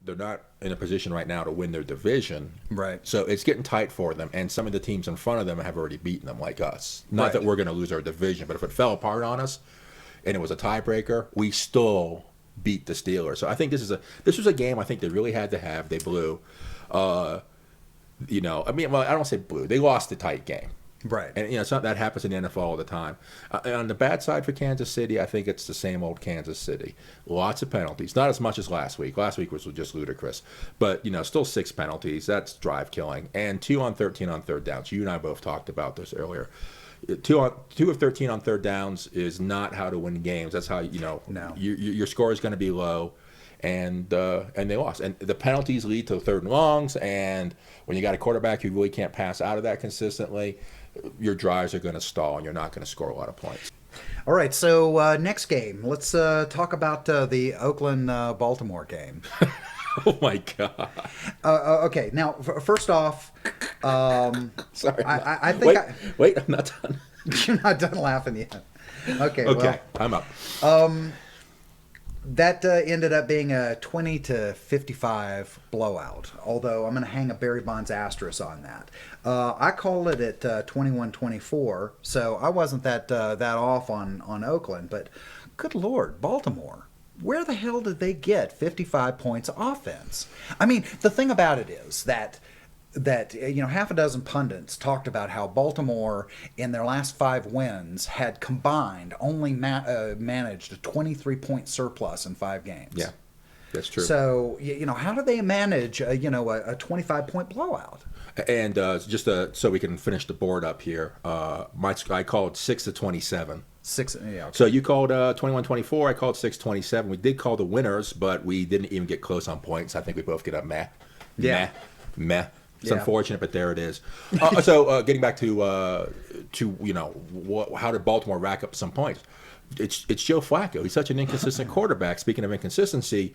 they're not in a position right now to win their division. Right. So it's getting tight for them, and some of the teams in front of them have already beaten them, like us. Not Right. that we're going to lose our division, but if it fell apart on us and it was a tiebreaker, we still beat the Steelers. So I think this was a game I think they really had to have. They blew. I don't say blew. They lost the tight game. Right. And, it's not that happens in the NFL all the time. And on the bad side for Kansas City, I think it's the same old Kansas City. Lots of penalties. Not as much as last week. Last week was just ludicrous. But, still 6 penalties. That's drive killing. And 2 on 13 on third downs. You and I both talked about this earlier. 2 of 13 on third downs is not how to win games. That's how, No. your score is going to be low. And they lost. And the penalties lead to third and longs. And when you got a quarterback who really can't pass out of that consistently, your drives are going to stall and you're not going to score a lot of points. All right, so next game. Let's talk about the Oakland-Baltimore game. Oh, my God. Okay, now, first off, Sorry. I think... Wait, I'm not done. You're not done laughing yet. Okay, well, I'm up. That ended up being a 20-55 blowout, although I'm going to hang a Barry Bonds asterisk on that. I called it at 21-24, so I wasn't that off on Oakland, but good Lord, Baltimore. Where the hell did they get 55 points of offense? I mean, the thing about it is that half a dozen pundits talked about how Baltimore in their last 5 wins had combined only managed a 23-point surplus in 5 games. Yeah, that's true. So how do they manage a 25-point blowout? And just so we can finish the board up here, I called 6-27. 6, yeah. Okay. So you called 21-24. I called 6-27. We did call the winners, but we didn't even get close on points. I think we both get a meh. Yeah. Meh. It's unfortunate, but there it is. Getting back to how did Baltimore rack up some points? It's Joe Flacco. He's such an inconsistent quarterback. Speaking of inconsistency,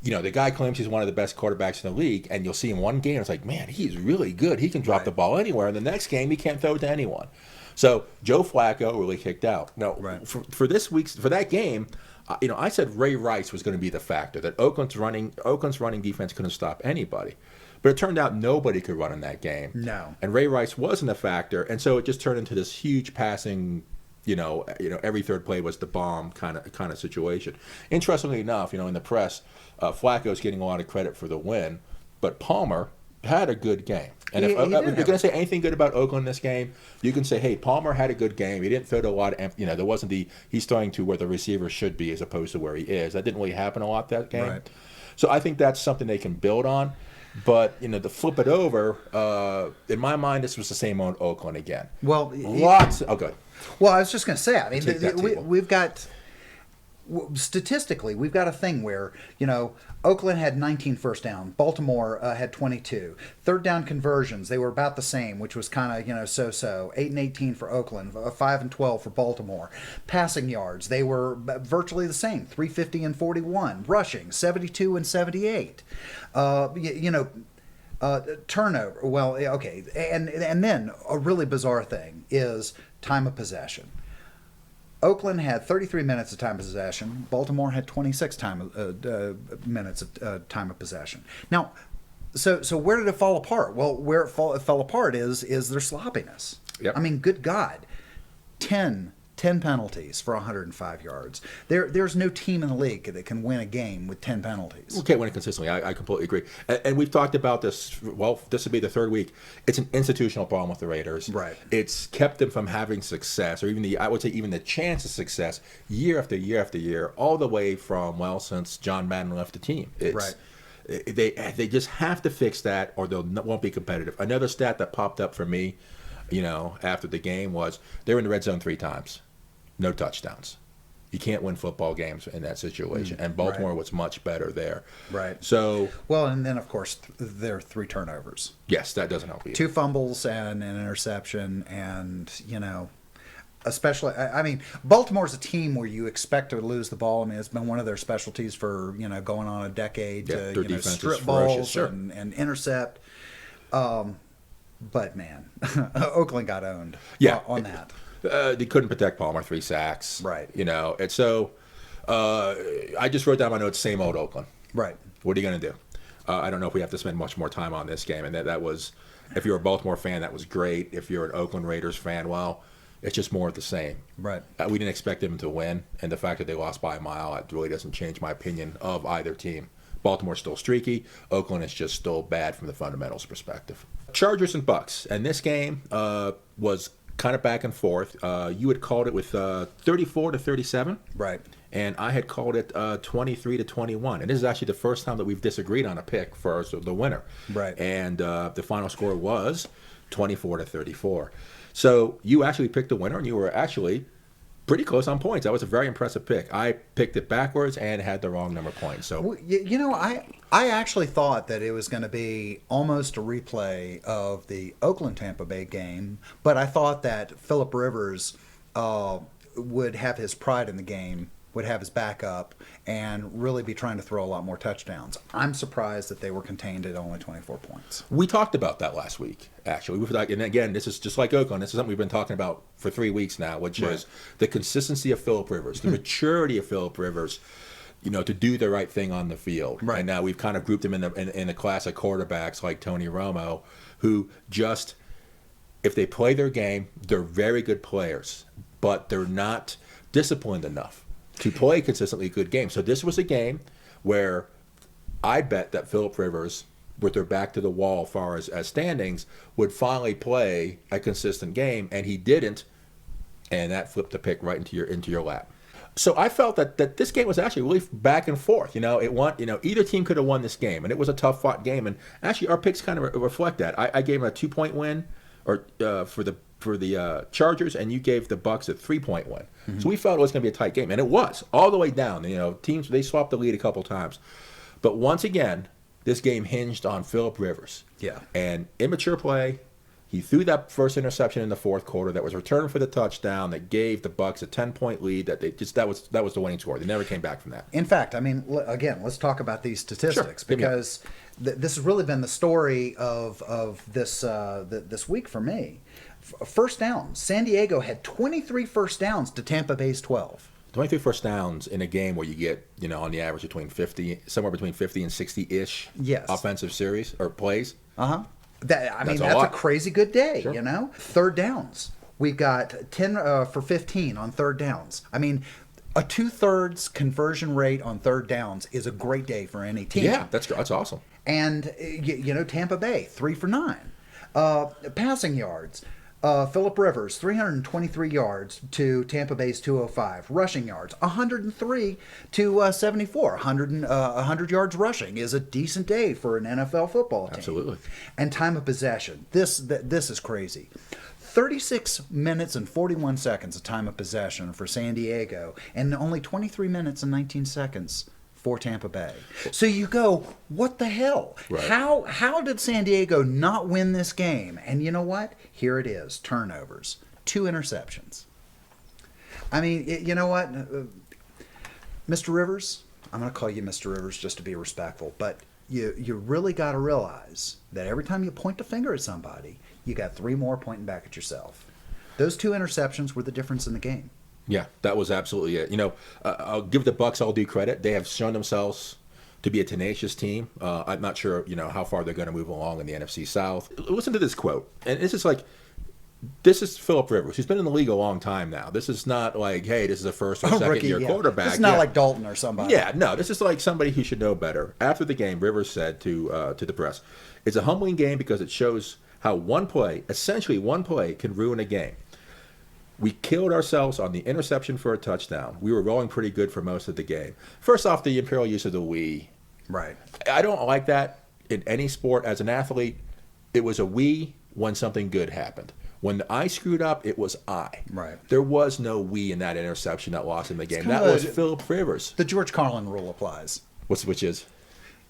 the guy claims he's one of the best quarterbacks in the league, and you'll see in one game, it's like, man, he's really good. He can drop the ball anywhere. And the next game, he can't throw it to anyone. So Joe Flacco really kicked out. Now, for that game, I said Ray Rice was going to be the factor, that Oakland's running defense couldn't stop anybody. But it turned out nobody could run in that game. No. And Ray Rice wasn't a factor, and so it just turned into this huge passing, every third play was the bomb kind of situation. Interestingly enough, in the press, Flacco's getting a lot of credit for the win, but Palmer had a good game. And if you're going to say anything good about Oakland in this game, you can say, hey, Palmer had a good game. He didn't throw to a lot of, there wasn't he's throwing to where the receiver should be as opposed to where he is. That didn't really happen a lot that game. Right. So I think that's something they can build on. But, to flip it over, in my mind, this was the same old Oakland again. Well, good. Well, I was just going to say, I mean, we've got, statistically, we've got a thing where, Oakland had 19 first down. Baltimore had 22. Third down conversions, they were about the same, which was kind of, so-so. 8 and 18 for Oakland, 5 and 12 for Baltimore. Passing yards, they were virtually the same, 350 and 41. Rushing, 72 and 78. Turnover, well, okay. And then a really bizarre thing is time of possession. Oakland had 33 minutes of time of possession. Baltimore had 26 minutes of time of possession. Now, so where did it fall apart? Well, where it fell apart is their sloppiness. Yep. I mean, good God, 10 penalties for 105 yards. There's no team in the league that can win a game with 10 penalties. We can't win it consistently. I completely agree. And we've talked about this. Well, this will be the third week. It's an institutional problem with the Raiders. Right. It's kept them from having success, or even the chance of success, year after year after year, all the way from, since John Madden left the team. Right. They just have to fix that, or they won't be competitive. Another stat that popped up for me, after the game was they were in the red zone 3 times. No touchdowns. You can't win football games in that situation. And Baltimore was much better there. Right. So, well, and then, of course, there are 3 turnovers. Yes, that doesn't help either. 2 fumbles and an interception. And, especially, I mean, Baltimore's a team where you expect to lose the ball. I mean, it's been one of their specialties for, going on a decade to, strip balls and intercept. But, man, Oakland got owned on that. They couldn't protect Palmer, 3 sacks. Right. And so I just wrote down my notes, same old Oakland. Right. What are you going to do? I don't know if we have to spend much more time on this game. And that was, if you're a Baltimore fan, that was great. If you're an Oakland Raiders fan, well, it's just more of the same. Right. We didn't expect them to win, and the fact that they lost by a mile, it really doesn't change my opinion of either team. Baltimore's still streaky. Oakland is just still bad from the fundamentals perspective. Chargers and Bucks, and this game was kind of back and forth. You had called it with 34-37. Right. And I had called it 23-21. And this is actually the first time that we've disagreed on a pick for the winner. Right. And the final score was 24-34. So you actually picked the winner, and you were actually pretty close on points. That was a very impressive pick. I picked it backwards and had the wrong number of points. So well, you know, I actually thought that it was going to be almost a replay of the Oakland-Tampa Bay game, but I thought that Phillip Rivers would have his pride in the game, would have his back up, and really be trying to throw a lot more touchdowns. I'm surprised that they were contained at only 24 points. We talked about that last week, actually. And again, this is just like Oakland. This is something we've been talking about for 3 weeks now, which is the consistency of Phillip Rivers, the maturity of Phillip Rivers, to do the right thing on the field. Right. And now we've kind of grouped him in the class of quarterbacks like Tony Romo, who just, if they play their game, they're very good players, but they're not disciplined enough to play consistently good games. So this was a game where I bet that Phillip Rivers, with their back to the wall as far as standings, would finally play a consistent game, and he didn't, and that flipped the pick right into your lap. So I felt that this game was actually really back and forth. Either team could have won this game, and it was a tough fought game. And actually, our picks kind of reflect that. I gave him a 2-point win, or for the Chargers, and you gave the Bucks a 3-point win. Mm-hmm. So we felt it was going to be a tight game, and it was all the way down. Teams, they swapped the lead a couple times, but once again, this game hinged on Phillip Rivers. Yeah. And immature play. He threw that first interception in the fourth quarter that was returned for the touchdown that gave the Bucks a 10-point lead. That was the winning score. They never came back from that. In fact, I mean, again, let's talk about these statistics, sure. because this has really been the story of this week for me. First downs. San Diego had 23 first downs to Tampa Bay's 12. 23 first downs in a game where you get, on the average somewhere between 50 and 60-ish offensive series or plays. Uh-huh. That's a crazy good day, Sure. Third downs. We've got 10 for 15 on third downs. I mean, a 2/3 conversion rate on third downs is a great day for any team. Yeah, that's awesome. And, Tampa Bay, 3 for 9. Passing yards. Phillip Rivers, 323 yards to Tampa Bay's 205. Rushing yards, 103 to 74. 100 yards rushing is a decent day for an NFL football team. Absolutely. And time of possession. This is crazy. 36 minutes and 41 seconds of time of possession for San Diego, and only 23 minutes and 19 seconds for Tampa Bay. So you go, what the hell? Right. How did San Diego not win this game? And you know what? Here it is. Turnovers. 2 interceptions. I mean, you know what? Mr. Rivers, I'm going to call you Mr. Rivers just to be respectful, but you really got to realize that every time you point the finger at somebody, you got 3 more pointing back at yourself. Those 2 interceptions were the difference in the game. Yeah, that was absolutely it. I'll give the Bucks all due credit. They have shown themselves to be a tenacious team. I'm not sure, how far they're going to move along in the NFC South. Listen to this quote, and this is Phillip Rivers, who's been in the league a long time now. This is not like, hey, this is a first or second year quarterback. It's not like Dalton or somebody. Yeah, no, this is like somebody who should know better. After the game, Rivers said to the press, "It's a humbling game because it shows how essentially one play, can ruin a game. We killed ourselves on the interception for a touchdown. We were rolling pretty good for most of the game." First off, the imperial use of the we. Right. I don't like that in any sport. As an athlete, it was a we when something good happened. When I screwed up, it was I. Right. There was no we in that interception that lost in the game. That was Phillip Rivers. The George Carlin rule applies. Which is?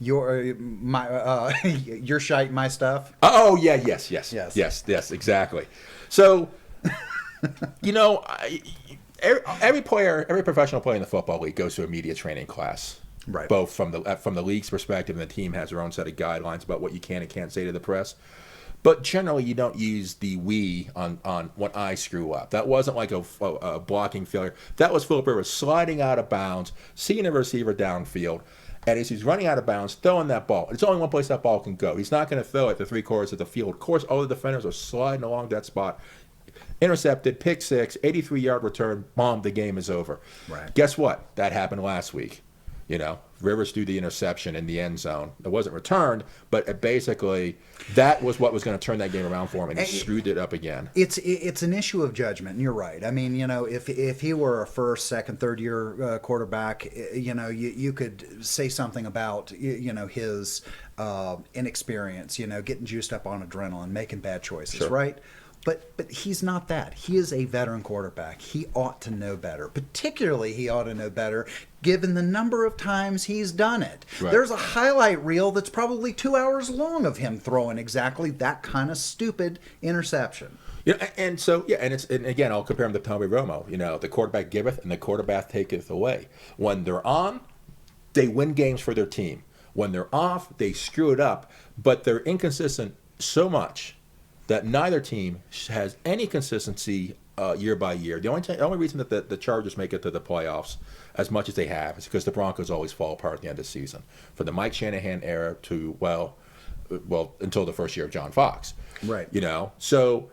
Your shite, my stuff. Oh, yeah, yes, exactly. So, every professional player in the football league goes to a media training class. Right. Both from the league's perspective, and the team has their own set of guidelines about what you can and can't say to the press. But generally, you don't use the we on when I screw up. That wasn't like a blocking failure. That was Phillip Rivers sliding out of bounds, seeing a receiver downfield, And as he's running out of bounds, throwing that ball, it's only one place that ball can go. He's not going to throw it the 3/4 of the field. Of course, all the defenders are sliding along that spot. Intercepted, pick six, 83-yard return, bomb, the game is over. Right. Guess what? That happened last week. Rivers threw the interception in the end zone. It wasn't returned, but basically that was what was going to turn that game around for him, and he screwed it up again. It's an issue of judgment, and you're right. I mean, if he were a first, second, third year quarterback, you could say something about his inexperience, getting juiced up on adrenaline, making bad choices, Sure. right? But he's not that. He is a veteran quarterback. He ought to know better. Particularly, he ought to know better given the number of times he's done it. Right. There's a highlight reel that's probably 2 hours long of him throwing exactly that kind of stupid interception. And again, I'll compare him to Tommy Romo. The quarterback giveth and the quarterback taketh away. When they're on, they win games for their team. When they're off, they screw it up. But they're inconsistent so much that neither team has any consistency year by year. The only reason that the Chargers make it to the playoffs as much as they have is because the Broncos always fall apart at the end of the season. From the Mike Shanahan era to, well, until the first year of John Fox. Right. So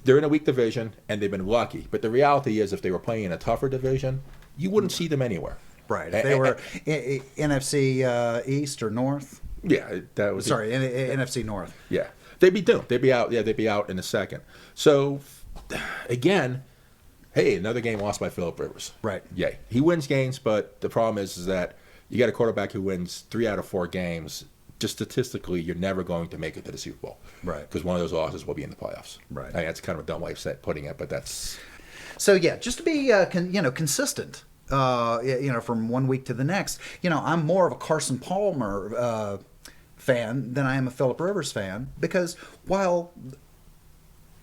they're in a weak division, and they've been lucky. But the reality is, if they were playing in a tougher division, you wouldn't see them anywhere. Right. If they were NFC East or North. Yeah, that was... Sorry, NFC North. Yeah. They'd be doomed. They'd be out. Yeah, they'd be out in a second. So, again, hey, another game lost by Phillip Rivers. Right. Yay. He wins games, but the problem is that you got a quarterback who wins 3 out of 4 games. Just statistically, you're never going to make it to the Super Bowl. Right. Because one of those losses will be in the playoffs. Right. That's kind of a dumb way of putting it, but that's... So, yeah, just to be, consistent, from one week to the next, I'm more of a Carson Palmer fan than I am a Phillip Rivers fan, because while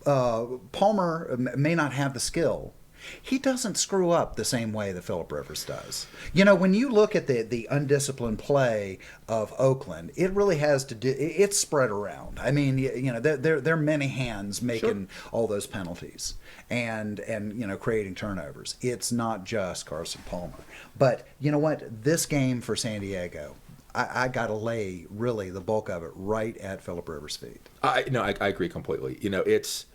Palmer may not have the skill, he doesn't screw up the same way that Phillip Rivers does. When you look at the undisciplined play of Oakland, it really has to do. It's spread around. I mean, there are many hands making all those penalties and creating turnovers. It's not just Carson Palmer. But you know what? This game for San Diego, I got to lay really the bulk of it right at Phillip Rivers' feet. I agree completely. It's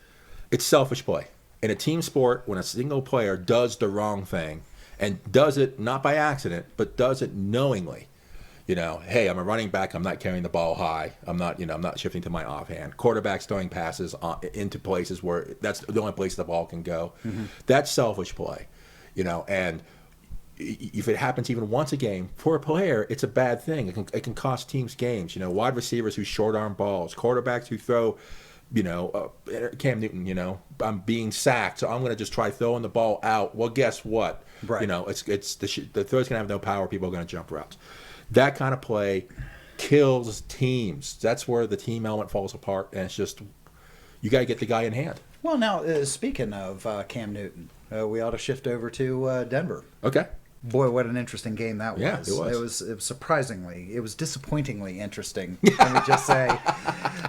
selfish play. In a team sport, when a single player does the wrong thing, and does it not by accident, but does it knowingly, hey, I'm a running back, I'm not carrying the ball high, I'm not shifting to my offhand. Quarterback's throwing passes into places where that's the only place the ball can go. Mm-hmm. That's selfish play, and if it happens even once a game, for a player, it's a bad thing. It can cost teams games. Wide receivers who short arm balls, quarterbacks who throw, Cam Newton, I'm being sacked, so I'm going to just try throwing the ball out. Well, guess what? Right. It's the throw's going to have no power. People are going to jump routes. That kind of play kills teams. That's where the team element falls apart, and it's just you got to get the guy in hand. Well, now, speaking of Cam Newton, we ought to shift over to Denver. Okay. Boy, what an interesting game that was. Yeah, it was. It was disappointingly interesting, let me just say.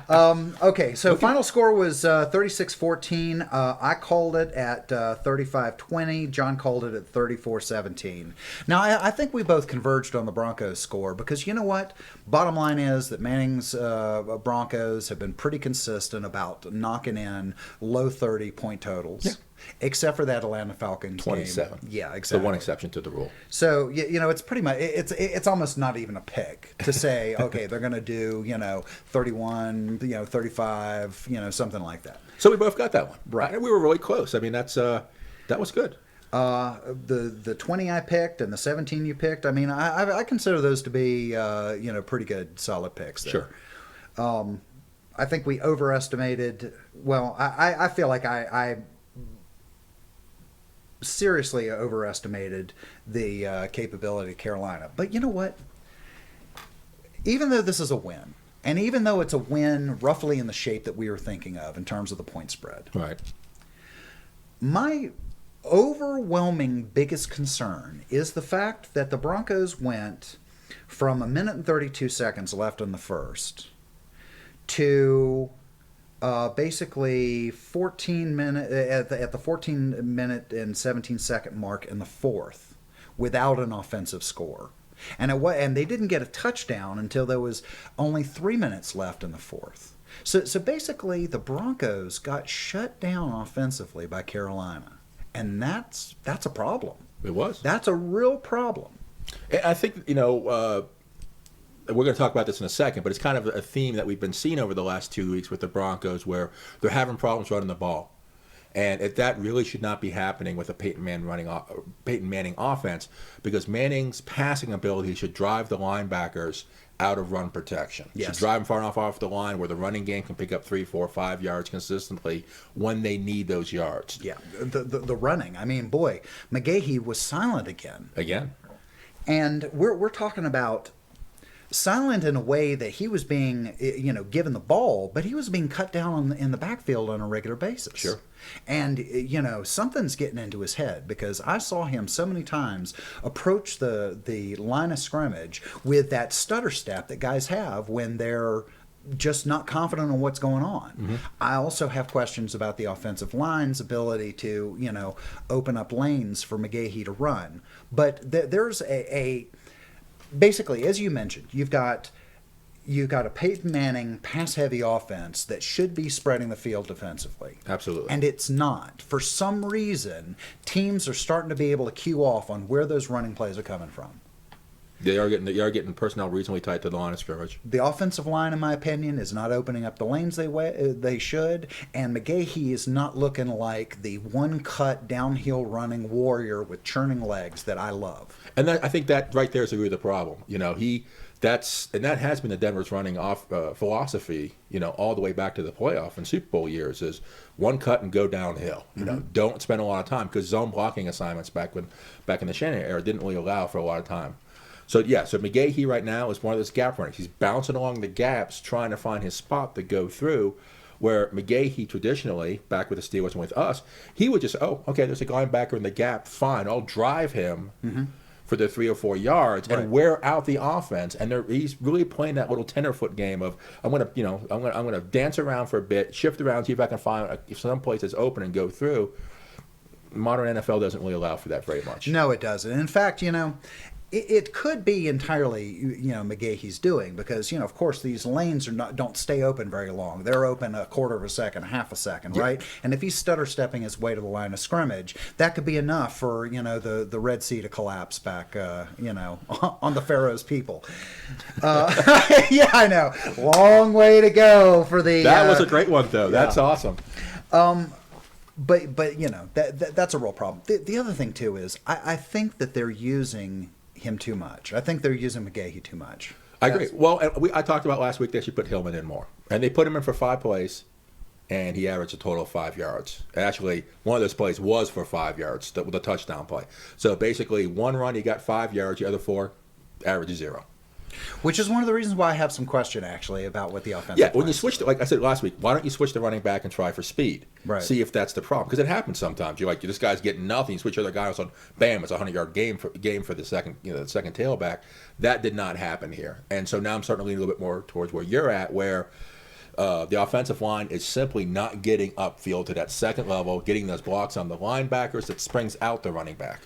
Okay, so final score was 36-14. I called it at 35-20. John called it at 34-17. Now, I think we both converged on the Broncos score because you know what? Bottom line is that Manning's Broncos have been pretty consistent about knocking in low 30-point totals. Yeah. Except for that Atlanta Falcons 27. game. Yeah, exactly. The one exception to the rule. So, it's pretty much, it's almost not even a pick to say, okay, they're going to do, 31, 35, something like that. So we both got that one. Right. We were really close. I mean, that was good. The 20 I picked and the 17 you picked, I mean, I consider those to be, pretty good, solid picks there. Sure. I think we overestimated, well, I feel like I seriously overestimated the capability of Carolina. But you know what? Even though this is a win, and even though it's a win roughly in the shape that we were thinking of in terms of the point spread, Right. my overwhelming biggest concern is the fact that the Broncos went from 1 minute and 32 seconds left in the first to basically 14 minute at the 14 minute and 17 second mark in the fourth without an offensive score. and they didn't get a touchdown until there was only 3 minutes left in the fourth. So basically, the Broncos got shut down offensively by Carolina, and that's a problem. It was. That's a real problem. And I think, we're going to talk about this in a second, but it's kind of a theme that we've been seeing over the last 2 weeks with the Broncos, where they're having problems running the ball. And that really should not be happening with a Peyton Manning offense, because Manning's passing ability should drive the linebackers out of run protection. Yes. Should drive them far enough off the line where the running game can pick up 3, 4, 5 yards consistently when they need those yards. Yeah, the running. I mean, boy, McGahee was silent again. And we're talking about silent in a way that he was being, given the ball, but he was being cut down in the backfield on a regular basis. Sure. And, something's getting into his head, because I saw him so many times approach the line of scrimmage with that stutter step that guys have when they're just not confident on what's going on. Mm-hmm. I also have questions about the offensive line's ability to, open up lanes for McGahee to run. But there's basically, as you mentioned, you've got a Peyton Manning pass-heavy offense that should be spreading the field defensively. Absolutely. And it's not. For some reason, teams are starting to be able to cue off on where those running plays are coming from. They are getting personnel reasonably tight to the line of scrimmage. The offensive line, in my opinion, is not opening up the lanes they should, and McGahee is not looking like the one-cut downhill running warrior with churning legs that I love. And I think that right there is really the problem. That has been the Denver's running off philosophy, all the way back to the playoff and Super Bowl years, is one cut and go downhill. Don't spend a lot of time, because zone blocking assignments back in the Shannon era didn't really allow for a lot of time. So McGahee right now is one of those gap runners. He's bouncing along the gaps, trying to find his spot to go through, where McGahee traditionally, back with the Steelers and with us, he would just, there's a linebacker in the gap, fine, I'll drive him for the 3 or 4 yards and wear out the offense. And he's really playing that little tenderfoot game of, I'm gonna dance around for a bit, shift around, see if I can find if some place is open and go through. Modern NFL doesn't really allow for that very much. No, it doesn't. In fact, it could be entirely, McGahee's doing, because, of course, these lanes don't stay open very long. They're open a quarter of a second, half a second, right? And if he's stutter stepping his way to the line of scrimmage, that could be enough for, the Red Sea to collapse back, on the Pharaoh's people. Yeah, I know. Long way to go for the... That was a great one, though. Yeah. That's awesome. But that's a real problem. The other thing, too, is I think that they're using him too much. I think they're using McGahee too much. I agree. Well, I talked about last week they should put Hillman in more. And they put him in for 5 plays, and he averaged a total of 5 yards. Actually, one of those plays was for 5 yards, the touchdown play. So basically, one run, he got 5 yards. The other 4, average 0. Which is one of the reasons why I have some question, actually, about what the offense. Yeah, when you switch like I said last week, why don't you switch the running back and try for speed? Right. See if that's the problem, because it happens sometimes. You're like, this guy's getting nothing. You switch the other guy, and bam, it's a 100-yard game for the second tailback. That did not happen here, and so now I'm starting to lean a little bit more towards where you're at, where the offensive line is simply not getting upfield to that second level, getting those blocks on the linebackers that springs out the running back.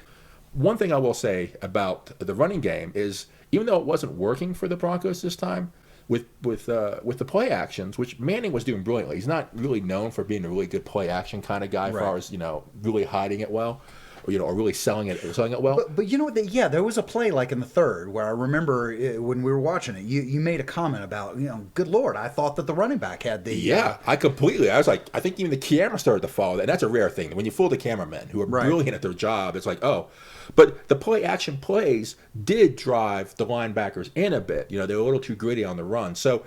One thing I will say about the running game is, even though it wasn't working for the Broncos this time, with the play actions, which Manning was doing brilliantly. He's not really known for being a really good play action kind of guy, as far as really hiding it well, or really selling it well. But you know what? There was a play like in the third where I remember when we were watching it, you made a comment about, good Lord, I thought that the running back had the... Yeah, I was like, I think even the camera started to follow that. And that's a rare thing. When you fool the cameramen who are brilliant at their job, it's like, oh. But the play action plays did drive the linebackers in a bit. They were a little too gritty on the run. So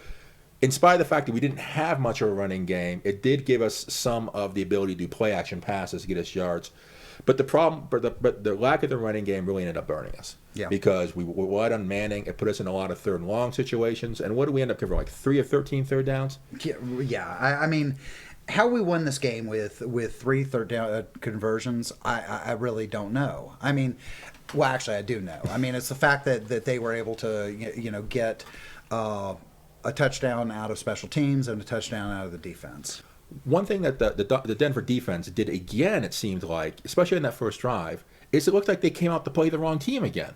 in spite of the fact that we didn't have much of a running game, it did give us some of the ability to do play action passes to get us yards. But the lack of the running game really ended up burning us. Yeah. Because we relied on Manning. It put us in a lot of third and long situations. And what did we end up covering? Like 3 of 13 third downs? Yeah. I mean, how we won this game with 3 third down conversions, I really don't know. I mean, well, actually, I do know. I mean, it's the fact that they were able to get a touchdown out of special teams and a touchdown out of the defense. One thing that the Denver defense did again, it seemed like, especially in that first drive, is it looked like they came out to play the wrong team again.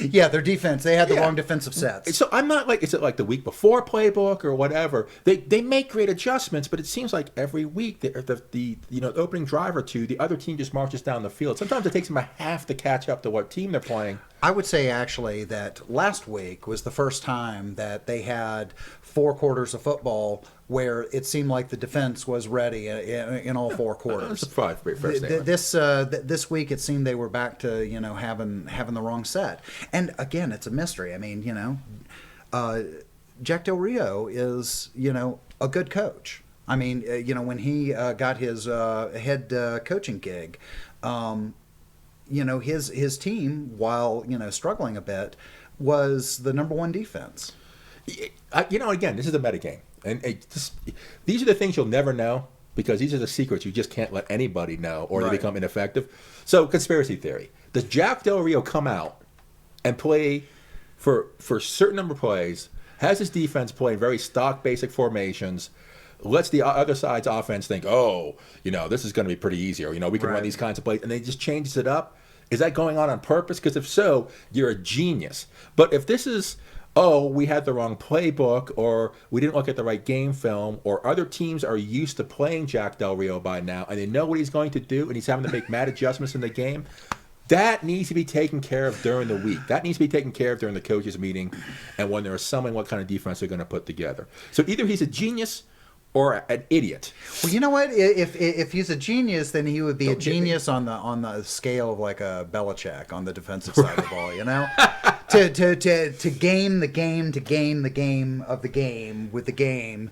Yeah, their defense. They had the wrong defensive sets. So I'm not like, is it like the week before playbook or whatever? They make great adjustments, but it seems like every week the opening drive or two, the other team just marches down the field. Sometimes it takes them a half to catch up to what team they're playing. I would say actually that last week was the first time that they had 4 quarters of football where it seemed like the defense was ready in all 4 quarters. That's a fair statement. This week it seemed they were back to having the wrong set. And again, it's a mystery. I mean, Jack Del Rio is a good coach. I mean, when he got his head coaching gig. His team, while struggling a bit, was the number 1 defense. Again, this is a metagame, and these are the things you'll never know because these are the secrets you just can't let anybody know, or they become ineffective. So, conspiracy theory: does Jack Del Rio come out and play for a certain number of plays? Has his defense playing very stock, basic formations? Lets the other side's offense think, this is going to be pretty easy, or we can run these kinds of plays, and they just changes it up. Is that going on purpose? Because if so, you're a genius. But if this is, we had the wrong playbook, or we didn't look at the right game film, or other teams are used to playing Jack Del Rio by now, and they know what he's going to do, and he's having to make mad adjustments in the game, that needs to be taken care of during the week. That needs to be taken care of during the coaches' meeting, and when they're assembling what kind of defense they're going to put together. So either he's a genius or an idiot. Well, you know what? If he's a genius, then he would be a genius on the scale of like a Belichick on the defensive side of the ball. To game the game, to game the game of the game with the game.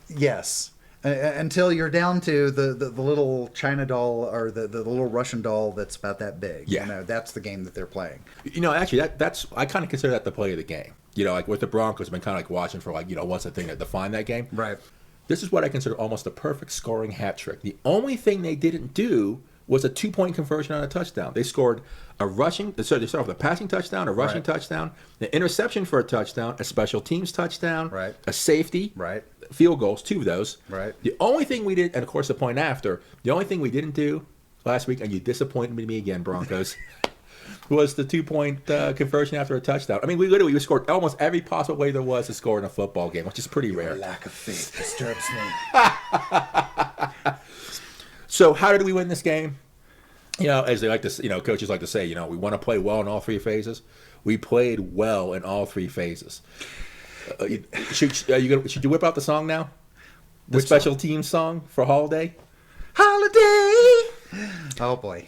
Yes. Until you're down to the little China doll or the little Russian doll that's about that big. Yeah. That's the game that they're playing. Actually, that's I kind of consider that the play of the game. Like with the Broncos, I've been kind of like watching for what's the thing that defined that game. Right. This is what I consider almost a perfect scoring hat trick. The only thing they didn't do was a 2-point conversion on a touchdown. They scored they start with a passing touchdown, a rushing touchdown, an interception for a touchdown, a special teams touchdown, a safety, field goals, 2 of those. Right. The only thing we did, and of course the point after, the only thing we didn't do last week, and you disappointed me again, Broncos, was the 2-point conversion after a touchdown. I mean, we scored almost every possible way there was to score in a football game, which is pretty rare. Your lack of faith disturbs me. So how did we win this game? As they like to, coaches like to say, we want to play well in all 3 phases. We played well in all 3 phases. Should you whip out the song now? The Which special team song for Holiday? Holiday! Oh, boy.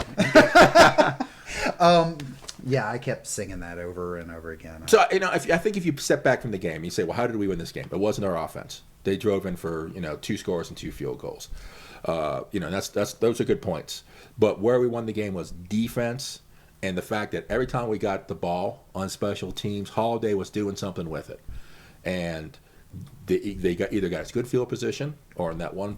Yeah, I kept singing that over and over again. So, I think if you step back from the game, you say, well, how did we win this game? It wasn't our offense. They drove in for, 2 scores and 2 field goals. Those are good points. But where we won the game was defense, and the fact that every time we got the ball on special teams, Holiday was doing something with it. And they either got his good field position, or on that one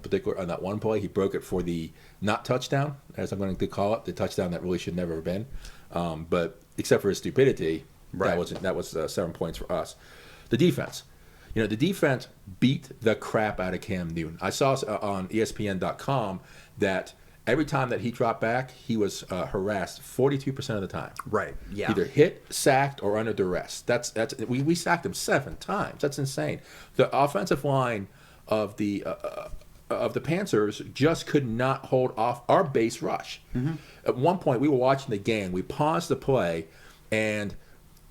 play, he broke it for the not touchdown, as I'm going to call it, the touchdown that really should never have been. But except for his stupidity, that was 7 points for us. The defense. The defense beat the crap out of Cam Newton. I saw on ESPN.com that every time that he dropped back, he was harassed 42% of the time. Right. Yeah. Either hit, sacked, or under duress. We sacked him 7 times. That's insane. The offensive line of the Panthers just could not hold off our base rush. Mm-hmm. At one point, we were watching the game. We paused the play, and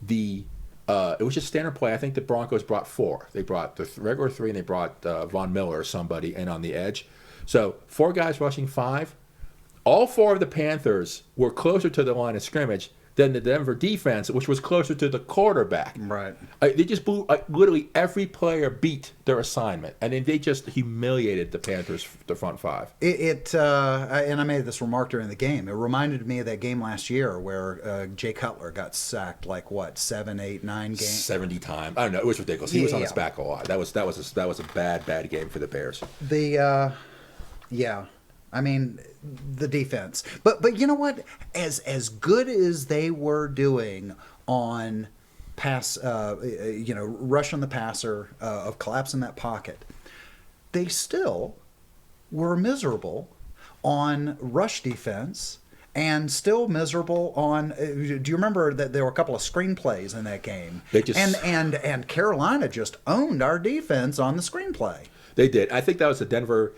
it was just standard play. I think the Broncos brought 4. They brought the regular 3, and they brought Von Miller or somebody in on the edge. So 4 guys rushing 5. All 4 of the Panthers were closer to the line of scrimmage than the Denver defense, which was closer to the quarterback. Right. They just blew, literally every player beat their assignment, and then they just humiliated the Panthers, the front 5. And I made this remark during the game. It reminded me of that game last year where Jay Cutler got sacked 7, 8, 9 games. 70 times. I don't know. It was ridiculous. He was on his back a lot. That was a bad game for the Bears. Yeah. I mean, the defense. But you know what? As good as they were doing on pass, rushing the passer, of collapsing that pocket, they still were miserable on rush defense and still miserable on. Do you remember that there were a couple of screenplays in that game? They just and Carolina just owned our defense on the screenplay. They did. I think that was the Denver.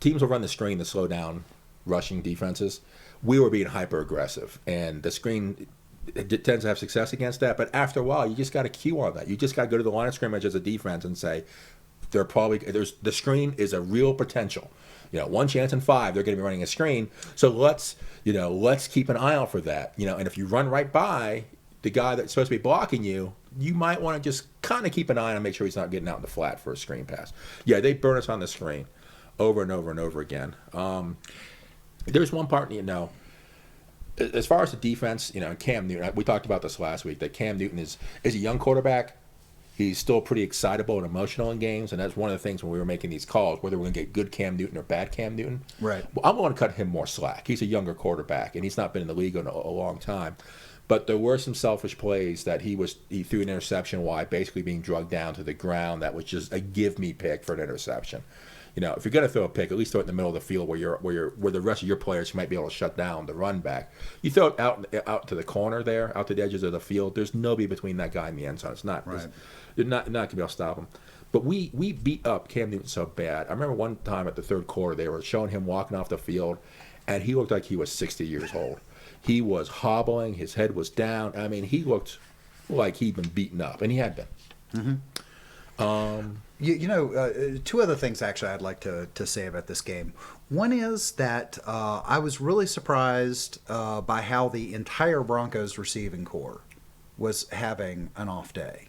Teams will run the screen to slow down rushing defenses. We were being hyper aggressive, and the screen it tends to have success against that. But after a while, you just got to cue on that. You just got to go to the line of scrimmage as a defense and say, the screen is a real potential. One chance in 5 they're going to be running a screen. So let's keep an eye out for that. And if you run right by the guy that's supposed to be blocking you, you might want to just kind of keep an eye on him and make sure he's not getting out in the flat for a screen pass. Yeah, they burn us on the screen over and over and over again. There's one part, as far as the defense, Cam Newton, we talked about this last week, that Cam Newton is a young quarterback. He's still pretty excitable and emotional in games, and that's one of the things when we were making these calls, whether we're going to get good Cam Newton or bad Cam Newton. Right. Well, I'm going to cut him more slack. He's a younger quarterback, and he's not been in the league in a long time. But there were some selfish plays that he threw an interception while basically being drugged down to the ground. That was just a give me pick for an interception. If you're going to throw a pick, at least throw it in the middle of the field where the rest of your players might be able to shut down the run back. You throw it out to the corner there, out to the edges of the field. There's nobody between that guy and the end zone. It's not right. You're not going to be able to stop him. But we beat up Cam Newton so bad. I remember one time at the third quarter they were showing him walking off the field, and he looked like he was 60 years old. He was hobbling. His head was down. I mean, he looked like he'd been beaten up, and he had been. Mm-hmm. Two other things actually I'd like to say about this game. One is that I was really surprised by how the entire Broncos receiving corps was having an off day.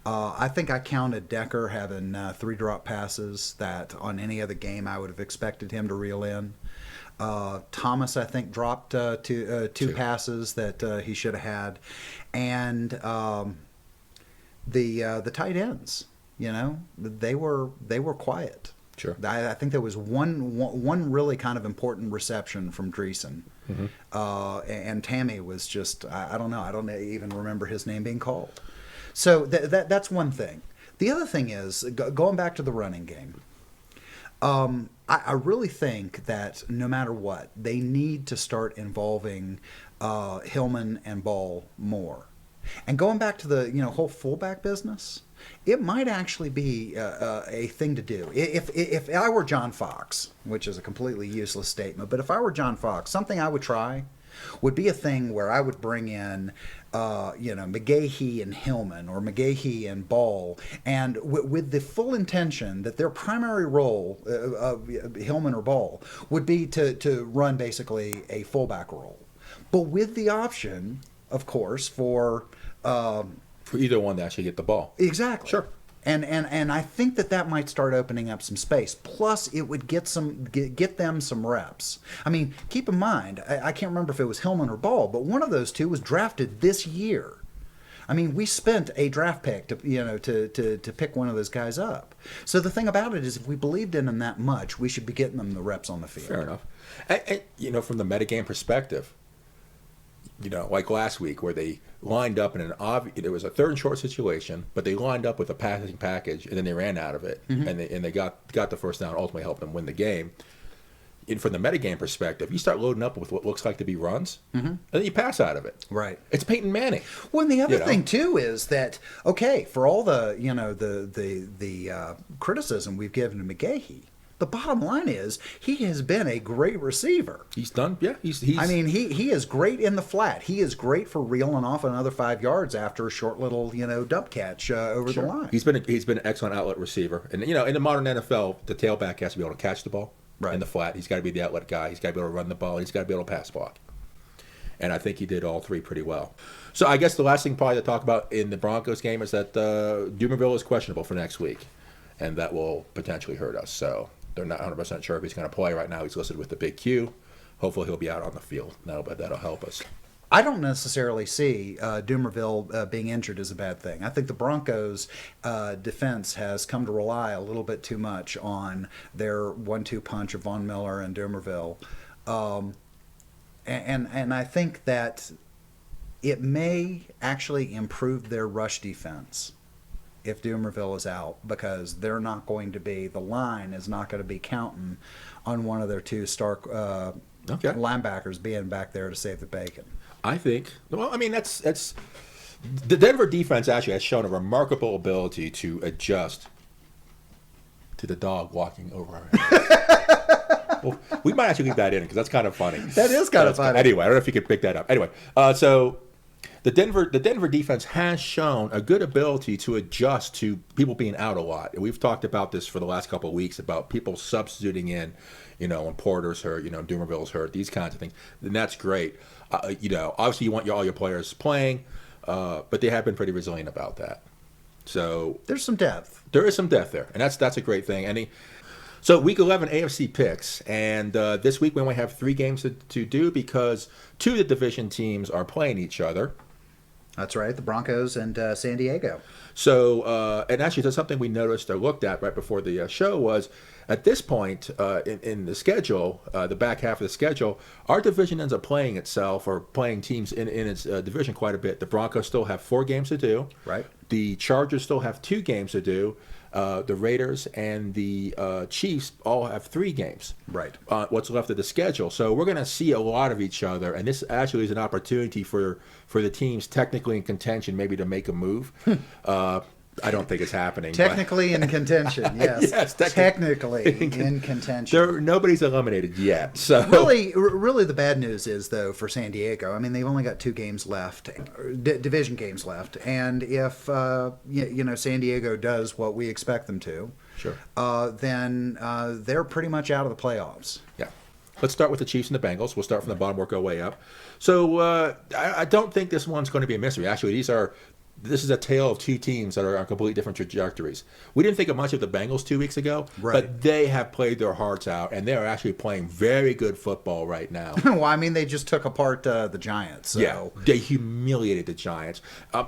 I think I counted Decker having 3 drop passes that on any other game I would have expected him to reel in. Thomas, I think, dropped two passes that he should have had, and the tight ends, they were quiet. Sure. I think there was one really kind of important reception from Dreesen, and Tammy was just I don't know. I don't even remember his name being called. So that's one thing. The other thing is going back to the running game. I really think that no matter what, they need to start involving Hillman and Ball more. And going back to the whole fullback business, it might actually be a thing to do. If I were John Fox, which is a completely useless statement, but if I were John Fox, something I would try would be a thing where I would bring in McGahee and Hillman or McGahee and Ball, and with the full intention that their primary role of Hillman or Ball would be to run basically a fullback role, but with the option, of course, for either one to actually get the ball. Exactly. Sure. And I think that might start opening up some space. Plus, it would get them some reps. I mean, keep in mind, I can't remember if it was Hillman or Ball, but one of those two was drafted this year. I mean, we spent a draft pick to pick one of those guys up. So the thing about it is, if we believed in them that much, we should be getting them the reps on the field. Fair enough. And from the metagame perspective, like last week where they lined up in it was a 3rd and short situation, but they lined up with a passing package and then they ran out of it, and they got the first down, ultimately helped them win the game. And from the metagame perspective, you start loading up with what looks like to be runs, and then you pass out of it. Right. It's Peyton Manning. Well, and the other thing too is that for all the the criticism we've given to McGahee, the bottom line is he has been a great receiver. He's done, yeah. I mean, he is great in the flat. He is great for reeling off another 5 yards after a short little dump catch over the line. He's been an excellent outlet receiver, and in the modern NFL, the tailback has to be able to catch the ball in the flat. He's got to be the outlet guy. He's got to be able to run the ball. He's got to be able to pass block. And I think he did all 3 pretty well. So I guess the last thing probably to talk about in the Broncos game is that Dumerville is questionable for next week, and that will potentially hurt us. So they're not 100% sure if he's going to play right now. He's listed with the big Q. Hopefully he'll be out on the field now, but that'll help us. I don't necessarily see Dumerville being injured as a bad thing. I think the Broncos' defense has come to rely a little bit too much on their 1-2 punch of Von Miller and Dumerville. And I think that it may actually improve their rush defense if Dumerville is out, because they're not going to be, the line is not going to be counting on one of their 2 star Okay. Linebackers being back there to save the bacon. I think. Well, I mean, that's the Denver defense actually has shown a remarkable ability to adjust to the dog walking over our head. Well, we might actually leave that in because that's kind of funny. That is kind of funny. Anyway, I don't know if you could pick that up. Anyway, so the Denver defense has shown a good ability to adjust to people being out a lot. And we've talked about this for the last couple of weeks about people substituting in, when Porter's hurt, Dumerville's hurt, these kinds of things. And that's great. Obviously you want all your players playing, but they have been pretty resilient about that. So there's some depth. There is some depth there, and that's a great thing. So week 11 AFC picks, and this week we only have 3 games to do because 2 of the division teams are playing each other. That's right, the Broncos and San Diego. So, and actually that's something we noticed or looked at right before the show was, at this point in the schedule, the back half of the schedule, our division ends up playing itself or playing teams in its division quite a bit. The Broncos still have 4 games to do. Right. The Chargers still have 2 games to do. The Raiders and the Chiefs all have 3 games. Right. What's left of the schedule. So we're going to see a lot of each other, and this actually is an opportunity for the teams technically in contention maybe to make a move. I don't think it's happening. Technically in contention, yes. Yes, technically in contention. Nobody's eliminated yet. So really, the bad news is though for San Diego. I mean, they've only got 2 games left, division games left, and if San Diego does what we expect them to, sure, then they're pretty much out of the playoffs. Yeah. Let's start with the Chiefs and the Bengals. We'll start from the bottom, work our way up. So I don't think this one's going to be a mystery. Actually, this is a tale of 2 teams that are on completely different trajectories. We didn't think of much of the Bengals 2 weeks ago, right, but they have played their hearts out, and they are actually playing very good football right now. Well, I mean, they just took apart the Giants. So. Yeah, they humiliated the Giants.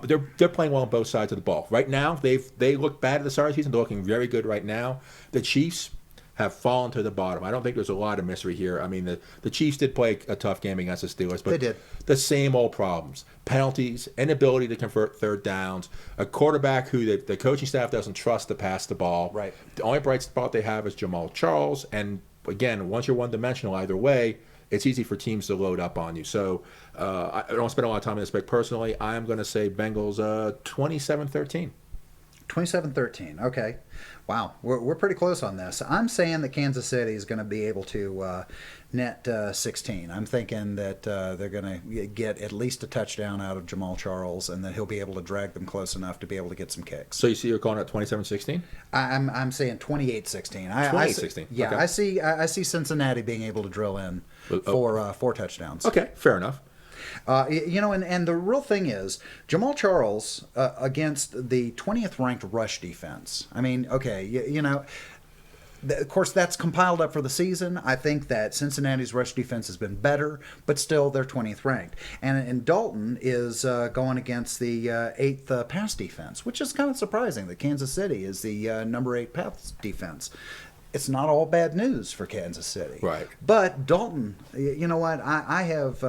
They're playing well on both sides of the ball. Right now, they look bad at the start of the season. They're looking very good right now. The Chiefs have fallen to the bottom. I don't think there's a lot of mystery here. I mean, the Chiefs did play a tough game against the Steelers, but they did. The same old problems. Penalties, inability to convert third downs, a quarterback who the coaching staff doesn't trust to pass the ball. Right. The only bright spot they have is Jamal Charles, and again, once you're one-dimensional either way, it's easy for teams to load up on you. So I don't spend a lot of time on this, but personally, I'm going to say Bengals 27-13. 27-13. Okay. Wow. We're pretty close on this. I'm saying that Kansas City is going to be able to net 16. I'm thinking that they're going to get at least a touchdown out of Jamal Charles, and that he'll be able to drag them close enough to be able to get some kicks. So you see you're calling it 27-16? I'm saying 28-16. 28-16. Yeah, okay. I see Cincinnati being able to drill in for 4 touchdowns. Okay, fair enough. And the real thing is Jamal Charles against the 20th ranked rush defense. I mean, okay, of course that's compiled up for the season. I think that Cincinnati's rush defense has been better, but still they're 20th ranked. And Dalton is going against the 8th pass defense, which is kind of surprising that Kansas City is the number 8 pass defense. It's not all bad news for Kansas City. Right. But Dalton, you know what? I have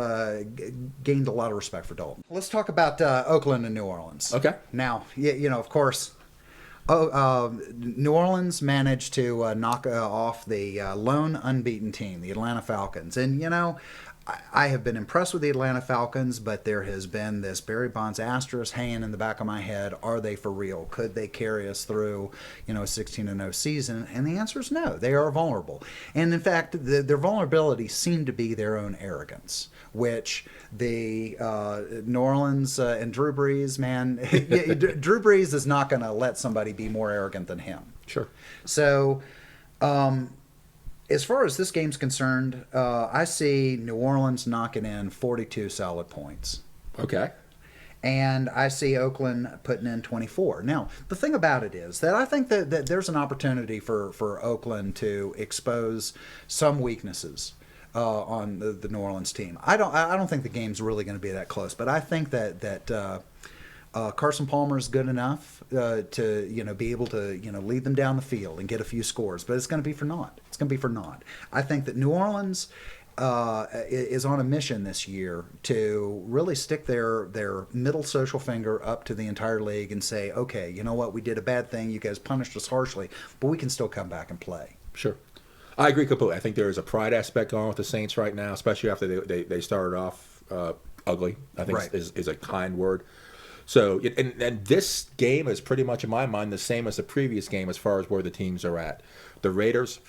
gained a lot of respect for Dalton. Let's talk about Oakland and New Orleans. Okay. Now, of course, New Orleans managed to knock off the lone unbeaten team, the Atlanta Falcons. And, I have been impressed with the Atlanta Falcons, but there has been this Barry Bonds asterisk hanging in the back of my head. Are they for real? Could they carry us through, a 16-0 season? And the answer is no. They are vulnerable. And in fact, their vulnerability seemed to be their own arrogance, which the New Orleans and Drew Brees, man, Drew Brees is not going to let somebody be more arrogant than him. Sure. So, as far as this game's concerned, I see New Orleans knocking in 42 solid points. Okay. And I see Oakland putting in 24. Now, the thing about it is that I think that there's an opportunity for Oakland to expose some weaknesses on the New Orleans team. I don't think the game's really going to be that close, but I think that Carson Palmer is good enough to be able to lead them down the field and get a few scores, but it's going to be for naught. It's going to be for naught. I think that New Orleans is on a mission this year to really stick their middle social finger up to the entire league and say, okay, you know what, we did a bad thing. You guys punished us harshly, but we can still come back and play. Sure. I agree completely. I think there is a pride aspect going with the Saints right now, especially after they started off ugly. I think Right. is a kind word. So, and this game is pretty much, in my mind, the same as the previous game as far as where the teams are at. The Raiders,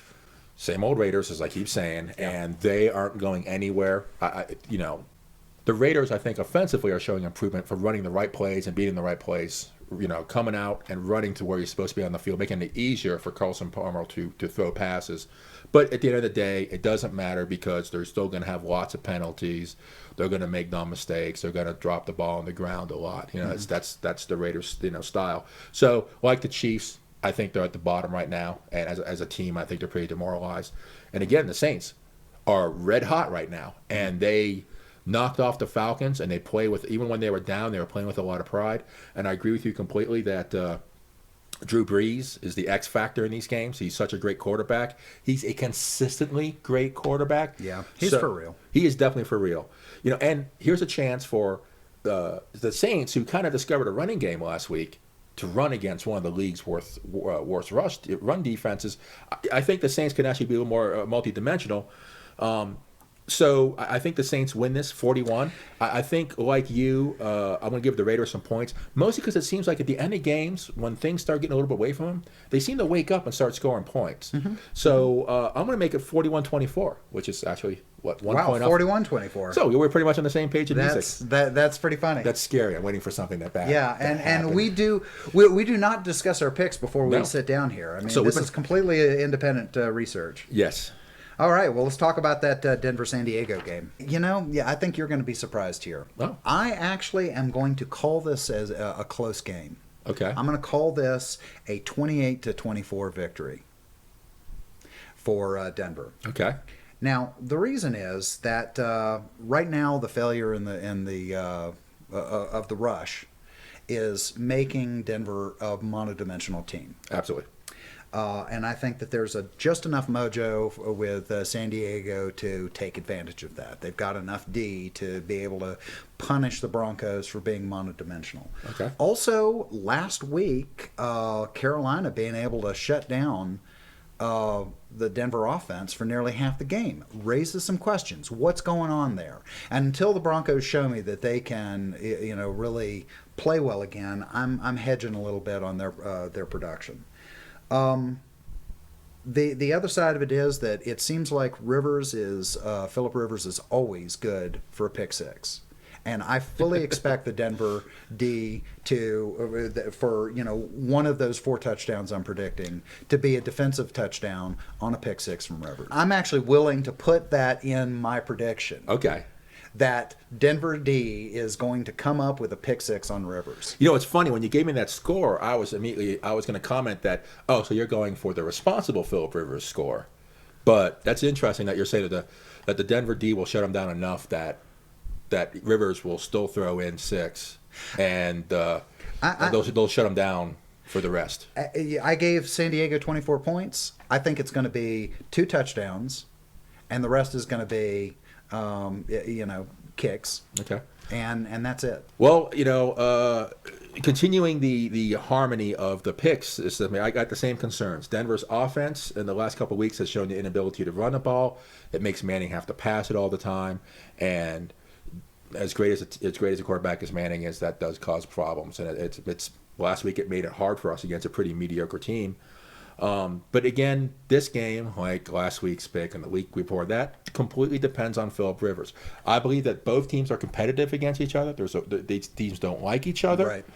same old Raiders, as I keep saying, and they aren't going anywhere. The Raiders, I think, offensively are showing improvement for running the right plays and being in the right place. Coming out and running to where you're supposed to be on the field, making it easier for Carlson Palmer to throw passes. But at the end of the day, it doesn't matter because they're still going to have lots of penalties. They're going to make dumb mistakes. They're going to drop the ball on the ground a lot. That's the Raiders style. So like the Chiefs, I think they're at the bottom right now, and as a team, I think they're pretty demoralized. And again, the Saints are red hot right now, and they knocked off the Falcons, and they play with, even when they were down, they were playing with a lot of pride. And I agree with you completely that Drew Brees is the X factor in these games. He's such a great quarterback. He's a consistently great quarterback. Yeah, he's for real. He is definitely for real. And here's a chance for the Saints, who kind of discovered a running game last week, to run against one of the league's worst run defenses. I think the Saints can actually be a little more multidimensional. So I think the Saints win this 41. I think, like you, I'm going to give the Raiders some points, mostly because it seems like at the end of games, when things start getting a little bit away from them, they seem to wake up and start scoring points. Mm-hmm. So I'm going to make it 41-24, which is actually, one point off. 41-24. So we're pretty much on the same page in music. That's pretty funny. That's scary. I'm waiting for something that bad. Yeah, and we do not discuss our picks before we sit down here. I mean, this is completely independent research. Yes. All right, well, let's talk about that Denver-San Diego game. I think you're going to be surprised here. Oh. I actually am going to call this as a close game. Okay. I'm going to call this a 28-24 victory for Denver. Okay. Now, the reason is that right now the failure in the of the rush is making Denver a monodimensional team. Absolutely. And I think that there's just enough mojo with San Diego to take advantage of that. They've got enough D to be able to punish the Broncos for being monodimensional. Okay. Also, last week, Carolina being able to shut down the Denver offense for nearly half the game raises some questions. What's going on there? And until the Broncos show me that they can, really play well again, I'm hedging a little bit on their production. The other side of it is that it seems like Phillip Rivers is always good for a pick six. And I fully expect the Denver D for one of those 4 touchdowns I'm predicting to be a defensive touchdown on a pick six from Rivers. I'm actually willing to put that in my prediction. Okay. That Denver D is going to come up with a pick six on Rivers. It's funny, when you gave me that score, I was going to comment that, so you're going for the responsible Phillip Rivers score. But that's interesting that you're saying that the Denver D will shut him down enough that Rivers will still throw in 6, and they'll shut him down for the rest. I gave San Diego 24 points. I think it's going to be 2 touchdowns, and the rest is going to be kicks. Okay. And that's it. Well, continuing the harmony of the picks, I got the same concerns. Denver's offense in the last couple of weeks has shown the inability to run the ball. It makes Manning have to pass it all the time, and as great as a quarterback as Manning is, that does cause problems. And it's last week it made it hard for us against a pretty mediocre team. But again, this game, like last week's pick and the week before that, completely depends on Phillip Rivers. I believe that both teams are competitive against each other. These teams don't like each other. Right.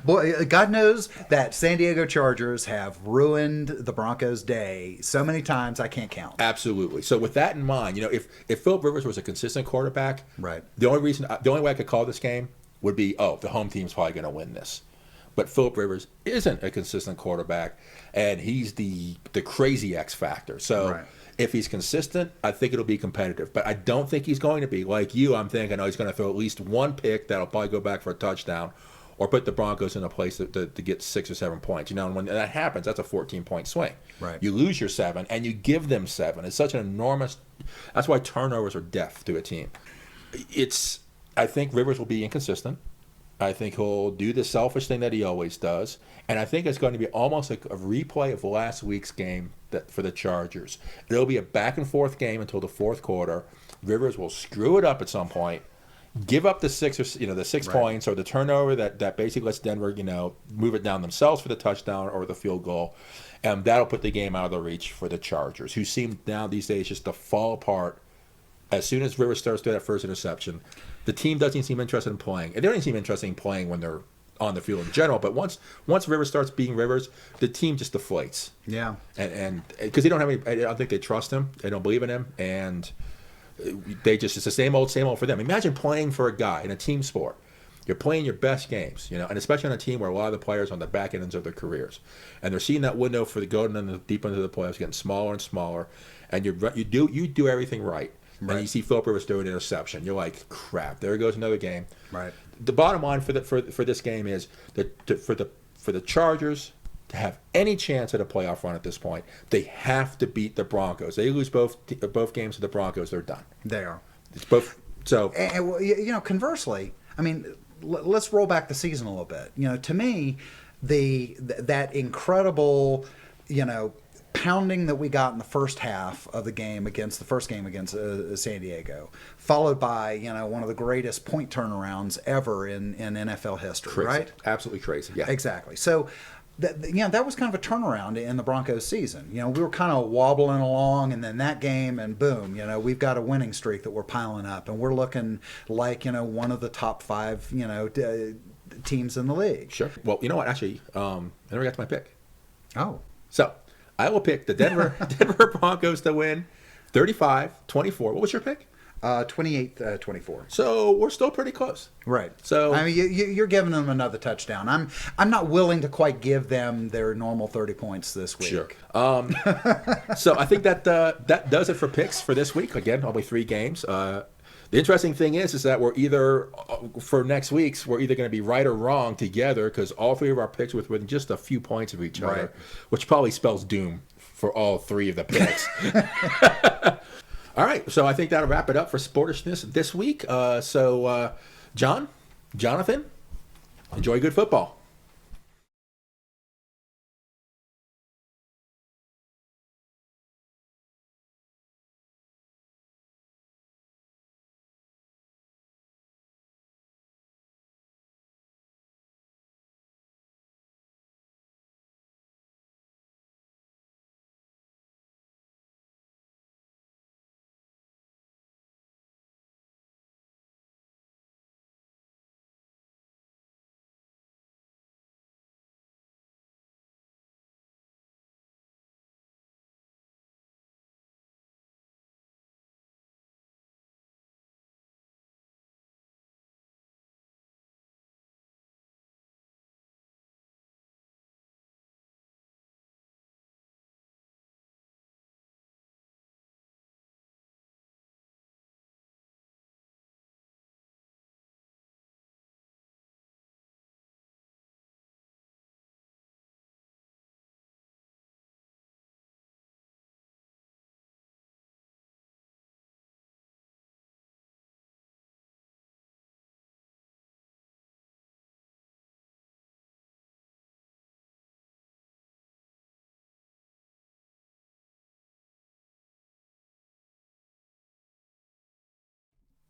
Boy, God knows that San Diego Chargers have ruined the Broncos' day so many times I can't count. Absolutely. So with that in mind, if Phillip Rivers was a consistent quarterback, right, the only way I could call this game would be, the home team's probably going to win this. But Phillip Rivers isn't a consistent quarterback, and he's the crazy X factor. So if he's consistent, I think it'll be competitive. But I don't think he's going to be. Like you, I'm thinking, he's going to throw at least 1 pick that'll probably go back for a touchdown, or put the Broncos in a place to get 6 or 7 points. And when that happens, that's a 14-point swing. Right. You lose your 7, and you give them 7. It's such an enormous. That's why turnovers are death to a team. I think Rivers will be inconsistent. I think he'll do the selfish thing that he always does. And I think it's going to be almost like a replay of last week's game for the Chargers. It'll be a back-and-forth game until the fourth quarter. Rivers will screw it up at some point, give up the 6 points or the turnover that basically lets Denver, move it down themselves for the touchdown or the field goal. And that'll put the game out of the reach for the Chargers, who seem now these days just to fall apart as soon as Rivers starts to that first interception. The team doesn't seem interested in playing. And they don't even seem interested in playing when they're on the field in general. But once Rivers starts being Rivers, the team just deflates. Yeah. And because they don't have any, I don't think they trust him. They don't believe in him. And it's the same old for them. Imagine playing for a guy in a team sport. You're playing your best games, and especially on a team where a lot of the players are on the back ends of their careers, and they're seeing that window for the going in the deep into the playoffs getting smaller and smaller, and you do everything right. And you see Philip Rivers do an interception. You're like, crap! There goes another game. Right. The bottom line for this game is that for the Chargers to have any chance at a playoff run at this point, they have to beat the Broncos. They lose both games to the Broncos, they're done. They are. It's both. So, conversely, I mean, let's roll back the season a little bit. To me, that incredible, pounding that we got in the first half of the game against San Diego, followed by one of the greatest point turnarounds ever in NFL history. Crazy. Right? Absolutely crazy. Yeah, exactly. So. That was kind of a turnaround in the Broncos season. We were kind of wobbling along, and then that game, and boom, we've got a winning streak that we're piling up, and we're looking like, one of the top 5, teams in the league. Sure. Well, you know what? Actually, I never got to my pick. Oh. So, I will pick the Denver Broncos to win 35-24. What was your pick? 28-24. So we're still pretty close. Right. So I mean, you're giving them another touchdown. I'm not willing to quite give them their normal 30 points this week. Sure. So I think that does it for picks for this week. Again, only 3 games. The interesting thing is that we're either for next week's we're either going to be right or wrong together because all 3 of our picks were within just a few points of each other, which probably spells doom for all 3 of the picks. All right, so I think that'll wrap it up for Sportishness this week. Jonathan, enjoy good football.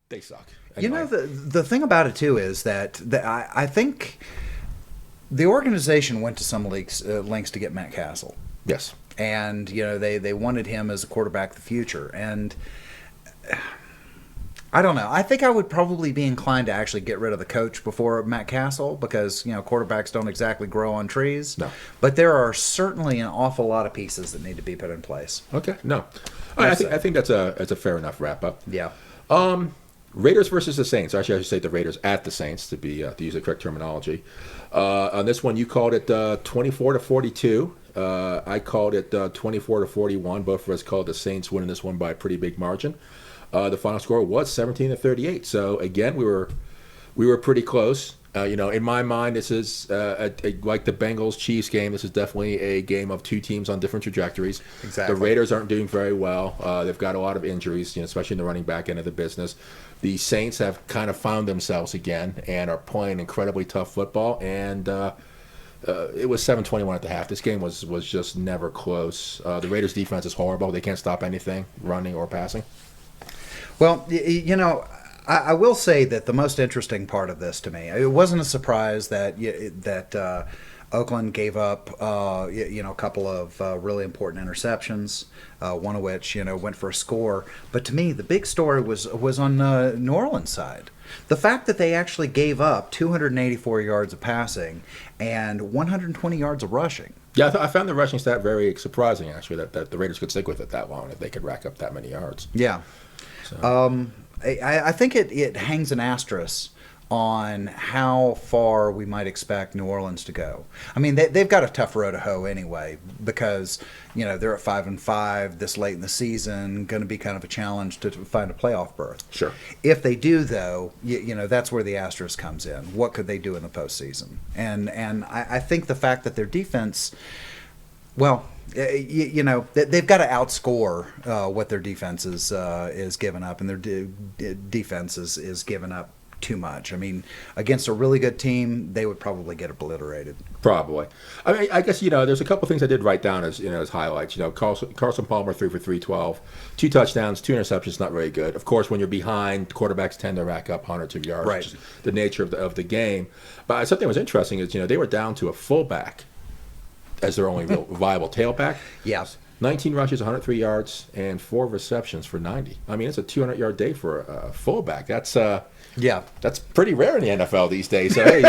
They suck. Anyway. The thing about it too is that I think the organization went to some lengths to get Matt Castle. Yes. And they wanted him as a quarterback of the future, and I don't know. I think I would probably be inclined to actually get rid of the coach before Matt Castle because quarterbacks don't exactly grow on trees. No. But there are certainly an awful lot of pieces that need to be put in place. Okay. No. I think that's a fair enough wrap up. Yeah. Raiders versus the Saints. Actually, I should say the Raiders at the Saints to use the correct terminology. On this one, you called it 24-42. I called it 24-41. Both of us called the Saints winning this one by a pretty big margin. The final score was 17-38. So again, we were pretty close. In my mind, this is like the Bengals-Chiefs game. This is definitely a game of two teams on different trajectories. Exactly. The Raiders aren't doing very well. They've got a lot of injuries, especially in the running back end of the business. The Saints have kind of found themselves again and are playing incredibly tough football. And it was 7-21 at the half. This game was just never close. The Raiders' defense is horrible. They can't stop anything, running or passing. Well, I will say that the most interesting part of this to me, it wasn't a surprise that Oakland gave up, a couple of really important interceptions, one of which, went for a score. But to me, the big story was on the New Orleans side. The fact that they actually gave up 284 yards of passing and 120 yards of rushing. Yeah, I found the rushing stat very surprising, actually, that the Raiders could stick with it that long, if they could rack up that many yards. Yeah. So. I think it hangs an asterisk on how far we might expect New Orleans to go. I mean, they've got a tough road to hoe anyway, because they're at 5-5 this late in the season. Going to be kind of a challenge to find a playoff berth. Sure. If they do, though, that's where the asterisk comes in. What could they do in the postseason? And I think the fact that their defense, well, they've got to outscore what their defense is giving up, and their defense is giving up too much. I mean, against a really good team, they would probably get obliterated. Probably. I mean, I guess, there's a couple things I did write down as highlights. Carson Palmer 3 for 312, 2 touchdowns, 2 interceptions, not very good. Of course, when you're behind, quarterbacks tend to rack up hundreds of yards, right. Which is the nature of the game. But something that was interesting is, they were down to a fullback as their only real viable tailback. Yeah. 19 rushes, 103 yards, and 4 receptions for 90. I mean, it's a 200-yard day for a fullback. That's pretty rare in the NFL these days. So, hey,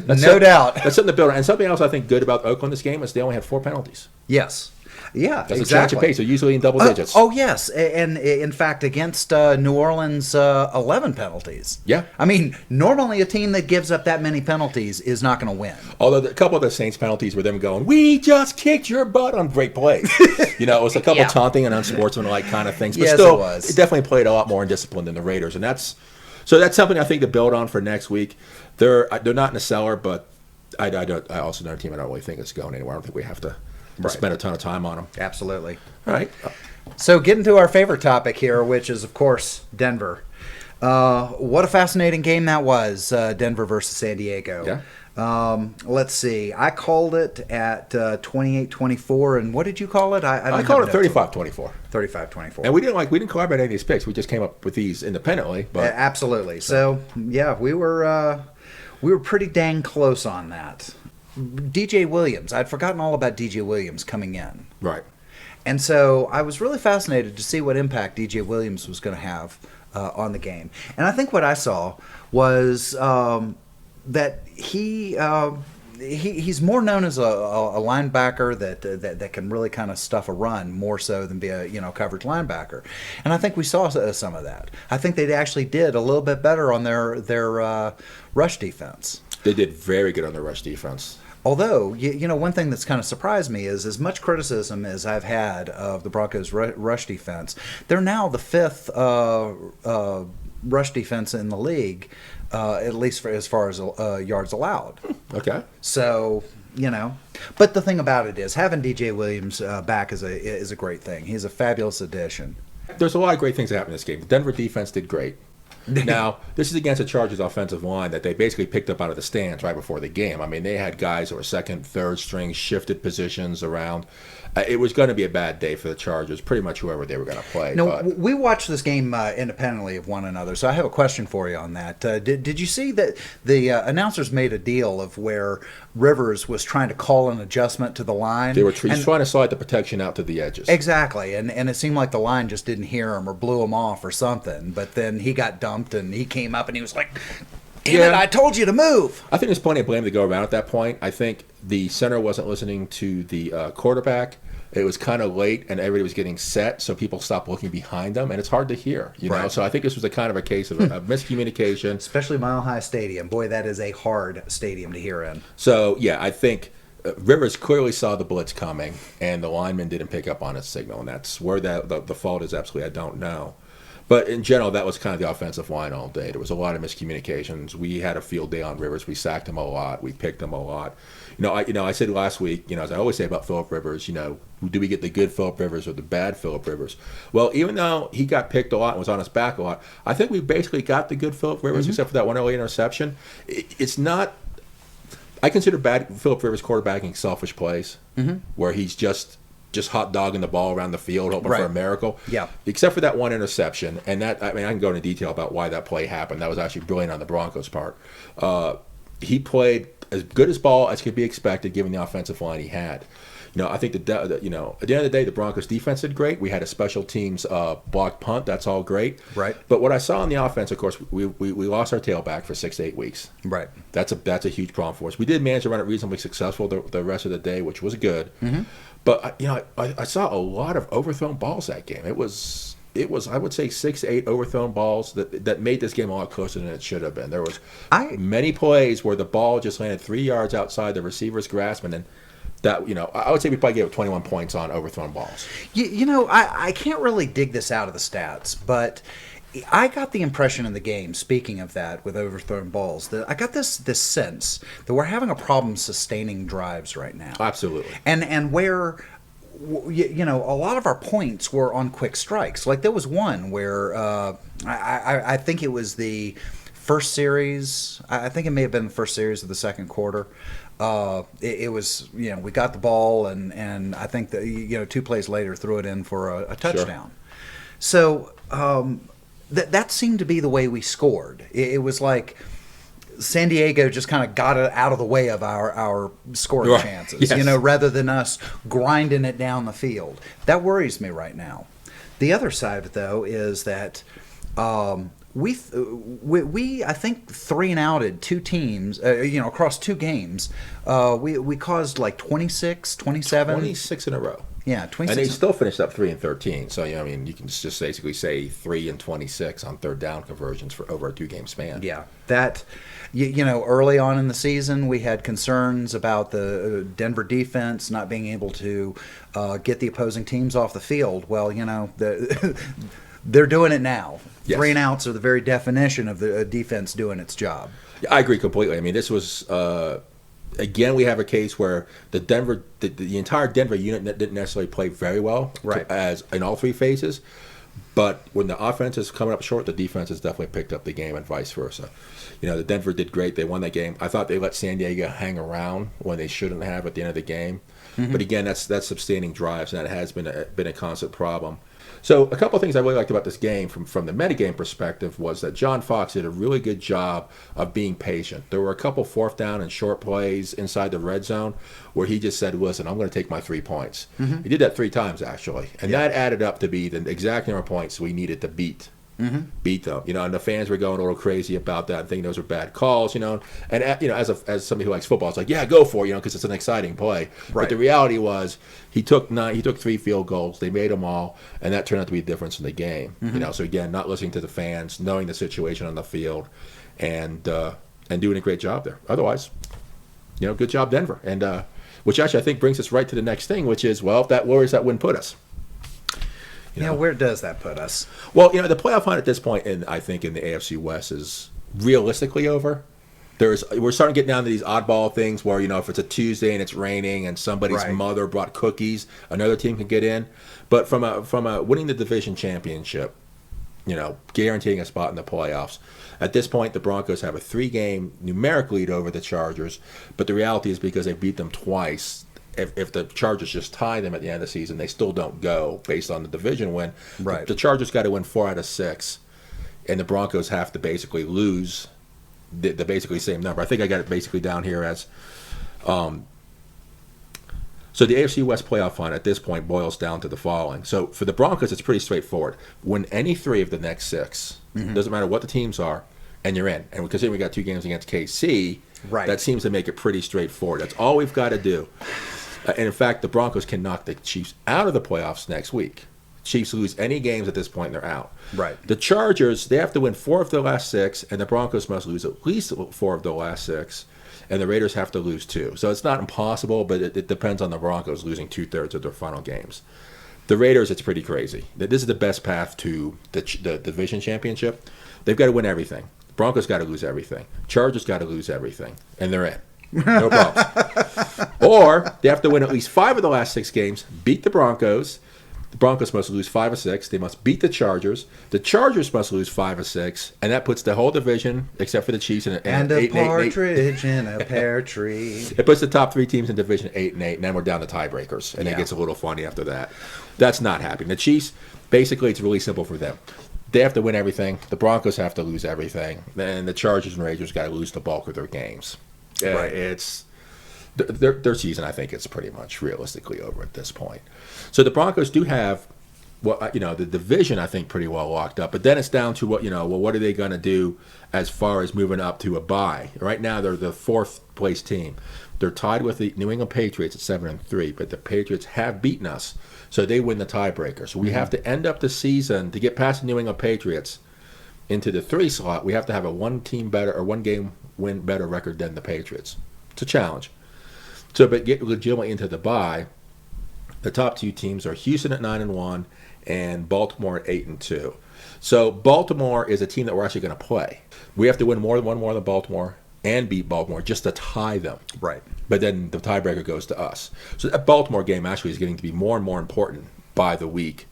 no doubt. That's something to build on. And something else I think good about Oakland this game is they only had 4 penalties. Yes. Yeah, that's exactly. a change of pace. They're usually in double digits. Oh, yes. And in fact, against New Orleans, 11 penalties. Yeah. I mean, normally a team that gives up that many penalties is not going to win. Although a couple of the Saints penalties were them going, "We just kicked your butt" on great plays. It was a couple taunting and unsportsmanlike kind of things. But yes, still, it was. It definitely played a lot more indisciplined than the Raiders. And that's something I think to build on for next week. They're not in the cellar, but I also know a team I don't really think is going anywhere. I don't think we have to spend a ton of time on them. Absolutely. All right. So getting to our favorite topic here, which is, of course, Denver. What a fascinating game that was, Denver versus San Diego. Yeah. Let's see. I called it at 28-24, and what did you call it? I called it 35-24. 35-24. And we didn't collaborate any of these picks. We just came up with these independently. But absolutely. So yeah, we were pretty dang close on that. DJ Williams. I'd forgotten all about DJ Williams coming in. Right. And so I was really fascinated to see what impact DJ Williams was going to have on the game. And I think what I saw was that he's more known as a linebacker that can really kind of stuff a run more so than be a coverage linebacker. And I think we saw some of that. I think they actually did a little bit better on their rush defense. They did very good on their rush defense. Although, one thing that's kind of surprised me is as much criticism as I've had of the Broncos' rush defense, they're now the 5th rush defense in the league, at least as far as yards allowed. Okay. So, but the thing about it is having DJ Williams back is a great thing. He's a fabulous addition. There's a lot of great things that happened in this game. The Denver defense did great. Now, this is against the Chargers offensive line that they basically picked up out of the stands right before the game. I mean, they had guys who were second, third string, shifted positions around. It was going to be a bad day for the Chargers, pretty much whoever they were going to play. No, we watched this game independently of one another, so I have a question for you on that. Did you see that the announcers made a deal of where Rivers was trying to call an adjustment to the line? They were trying to slide the protection out to the edges. Exactly, and it seemed like the line just didn't hear him or blew him off or something, but then he got dumped and he came up and he was like, Damn it, I told you to move. I think there's plenty of blame to go around at that point. I think the center wasn't listening to the quarterback. It was kind of late, and everybody was getting set, so people stopped looking behind them, and it's hard to hear, know. So I think this was a kind of a case of a miscommunication. Especially Mile High Stadium. Boy, that is a hard stadium to hear in. So, yeah, I think Rivers clearly saw the blitz coming, and the lineman didn't pick up on his signal, and that's where the fault is absolutely, I don't know. But in general, that was kind of the offensive line all day. There was a lot of miscommunications. We had a field day on Rivers. We sacked him a lot. We picked him a lot. I said last week, as I always say about Phillip Rivers, do we get the good Phillip Rivers or the bad Phillip Rivers? Well, even though he got picked a lot and was on his back a lot, I think we basically got the good Phillip Rivers, except for that one early interception. It's not. I consider bad Phillip Rivers quarterbacking selfish plays, where he's just hot dogging the ball around the field, hoping for a miracle. Yeah. Except for that one interception, and I can go into detail about why that play happened. That was actually brilliant on the Broncos' part. He played as good as ball as could be expected, given the offensive line he had. I think at the end of the day, the Broncos defense did great. We had a special teams block punt. That's all great. Right. But what I saw on the offense, of course, we lost our tailback for 6 to 8 weeks. Right. That's a huge problem for us. We did manage to run it reasonably successful the rest of the day, which was good. But I saw a lot of overthrown balls that game. It was I would say 6 to 8 overthrown balls that made this game a lot closer than it should have been. There was many plays where the ball just landed 3 yards outside the receiver's grasp, and then that I would say we probably gave up 21 points on overthrown balls. I can't really dig this out of the stats, but I got the impression in the game, speaking of that with overthrown balls, that I got this sense that we're having a problem sustaining drives right now. Absolutely. And where a lot of our points were on quick strikes. Like there was one where I think it was the first series. I think it may have been the first series of the second quarter. It was, we got the ball and I think that, 2 plays later threw it in for a touchdown. Sure. So that seemed to be the way we scored. It was like San Diego just kind of got it out of the way of our scoring chances, rather than us grinding it down the field. That worries me right now. The other side of it, though, is that we I think 3 and outed 2 teams, across 2 games. We caused like 26 in a row. Yeah, 26. And they still finished up 3 and 13. So you can just basically say 3 and 26 on third down conversions for over a 2-game span. Yeah, that early on in the season we had concerns about the Denver defense not being able to get the opposing teams off the field. Well, they're doing it now. Yes. 3 and outs are the very definition of the defense doing its job. Yeah, I agree completely. I mean, this was again, we have a case where the entire Denver unit didn't necessarily play very well, as in all 3 phases. But when the offense is coming up short, the defense has definitely picked up the game, and vice versa. The Denver did great. They won that game. I thought they let San Diego hang around when they shouldn't have at the end of the game. But again, that's sustaining drives, and that has been a constant problem. So a couple of things I really liked about this game from the metagame perspective was that John Fox did a really good job of being patient. There were a couple 4th down and short plays inside the red zone where he just said, listen, I'm going to take my 3 points. He did that 3 times, actually. And that added up to be the exact number of points we needed to beat them. And the fans were going a little crazy about that and thinking those were bad calls, and as somebody who likes football, it's like, yeah, go for it, because it's an exciting play. Right. But the reality was he took 3 field goals, they made them all, and that turned out to be a difference in the game. So again, not listening to the fans, knowing the situation on the field, and doing a great job there. Otherwise, good job, Denver. And which actually I think brings us right to the next thing, which is, well, where's that win put us? Where does that put us? Well, the playoff hunt at this point, I think in the AFC West, is realistically over. We're starting to get down to these oddball things where, if it's a Tuesday and it's raining and somebody's mother brought cookies, another team can get in. But from a winning the division championship, guaranteeing a spot in the playoffs, at this point the Broncos have a 3-game numeric lead over the Chargers. But the reality is, because they beat them twice, if the Chargers just tie them at the end of the season, they still don't go based on the division win. Right. The Chargers got to win 4 out of 6, and the Broncos have to basically lose the basically same number. I think I got it basically down here as so the AFC West playoff hunt at this point boils down to the following. So for the Broncos, it's pretty straightforward. Win any 3 of the next 6. Doesn't matter what the teams are, and you're in. And considering we got 2 games against KC, that seems to make it pretty straightforward. That's all we've got to do. And in fact, the Broncos can knock the Chiefs out of the playoffs next week. Chiefs lose any games at this point, they're out. Right. The Chargers, they have to win 4 of their last 6, and the Broncos must lose at least 4 of their last 6, and the Raiders have to lose 2. So it's not impossible, but it depends on the Broncos losing 2/3 of their final games. The Raiders, it's pretty crazy. This is the best path to the division championship. They've got to win everything. Broncos got to lose everything. Chargers got to lose everything, and they're in. No problem. Or they have to win at least 5 of the last 6 games, beat the Broncos. The Broncos must lose 5 of 6. They must beat the Chargers. The Chargers must lose 5 of 6, and that puts the whole division, except for the Chiefs, in a partridge in a pear tree. It puts the top 3 teams in division 8-8, and then we're down to tiebreakers, and it gets a little funny after that. That's not happening. The Chiefs, basically, it's really simple for them. They have to win everything. The Broncos have to lose everything. And the Chargers and Raiders got to lose the bulk of their games. Right. It's their season, I think, is pretty much realistically over at this point. So the Broncos do have, the division, I think, pretty well locked up. But then it's down to what are they going to do as far as moving up to a bye? Right now, they're the 4th place team. They're tied with the New England Patriots at 7-3, but the Patriots have beaten us, so they win the tiebreaker. So we have to end up the season to get past the New England Patriots into the 3 slot. We have to have a 1 game win better record than the Patriots. It's a challenge. So, but get legitimately into the bye. The top 2 teams are Houston at 9-1 and Baltimore at 8-2. So Baltimore is a team that we're actually going to play. We have to win one more than Baltimore and beat Baltimore just to tie them. Right. But then the tiebreaker goes to us. So that Baltimore game actually is getting to be more and more important by the week.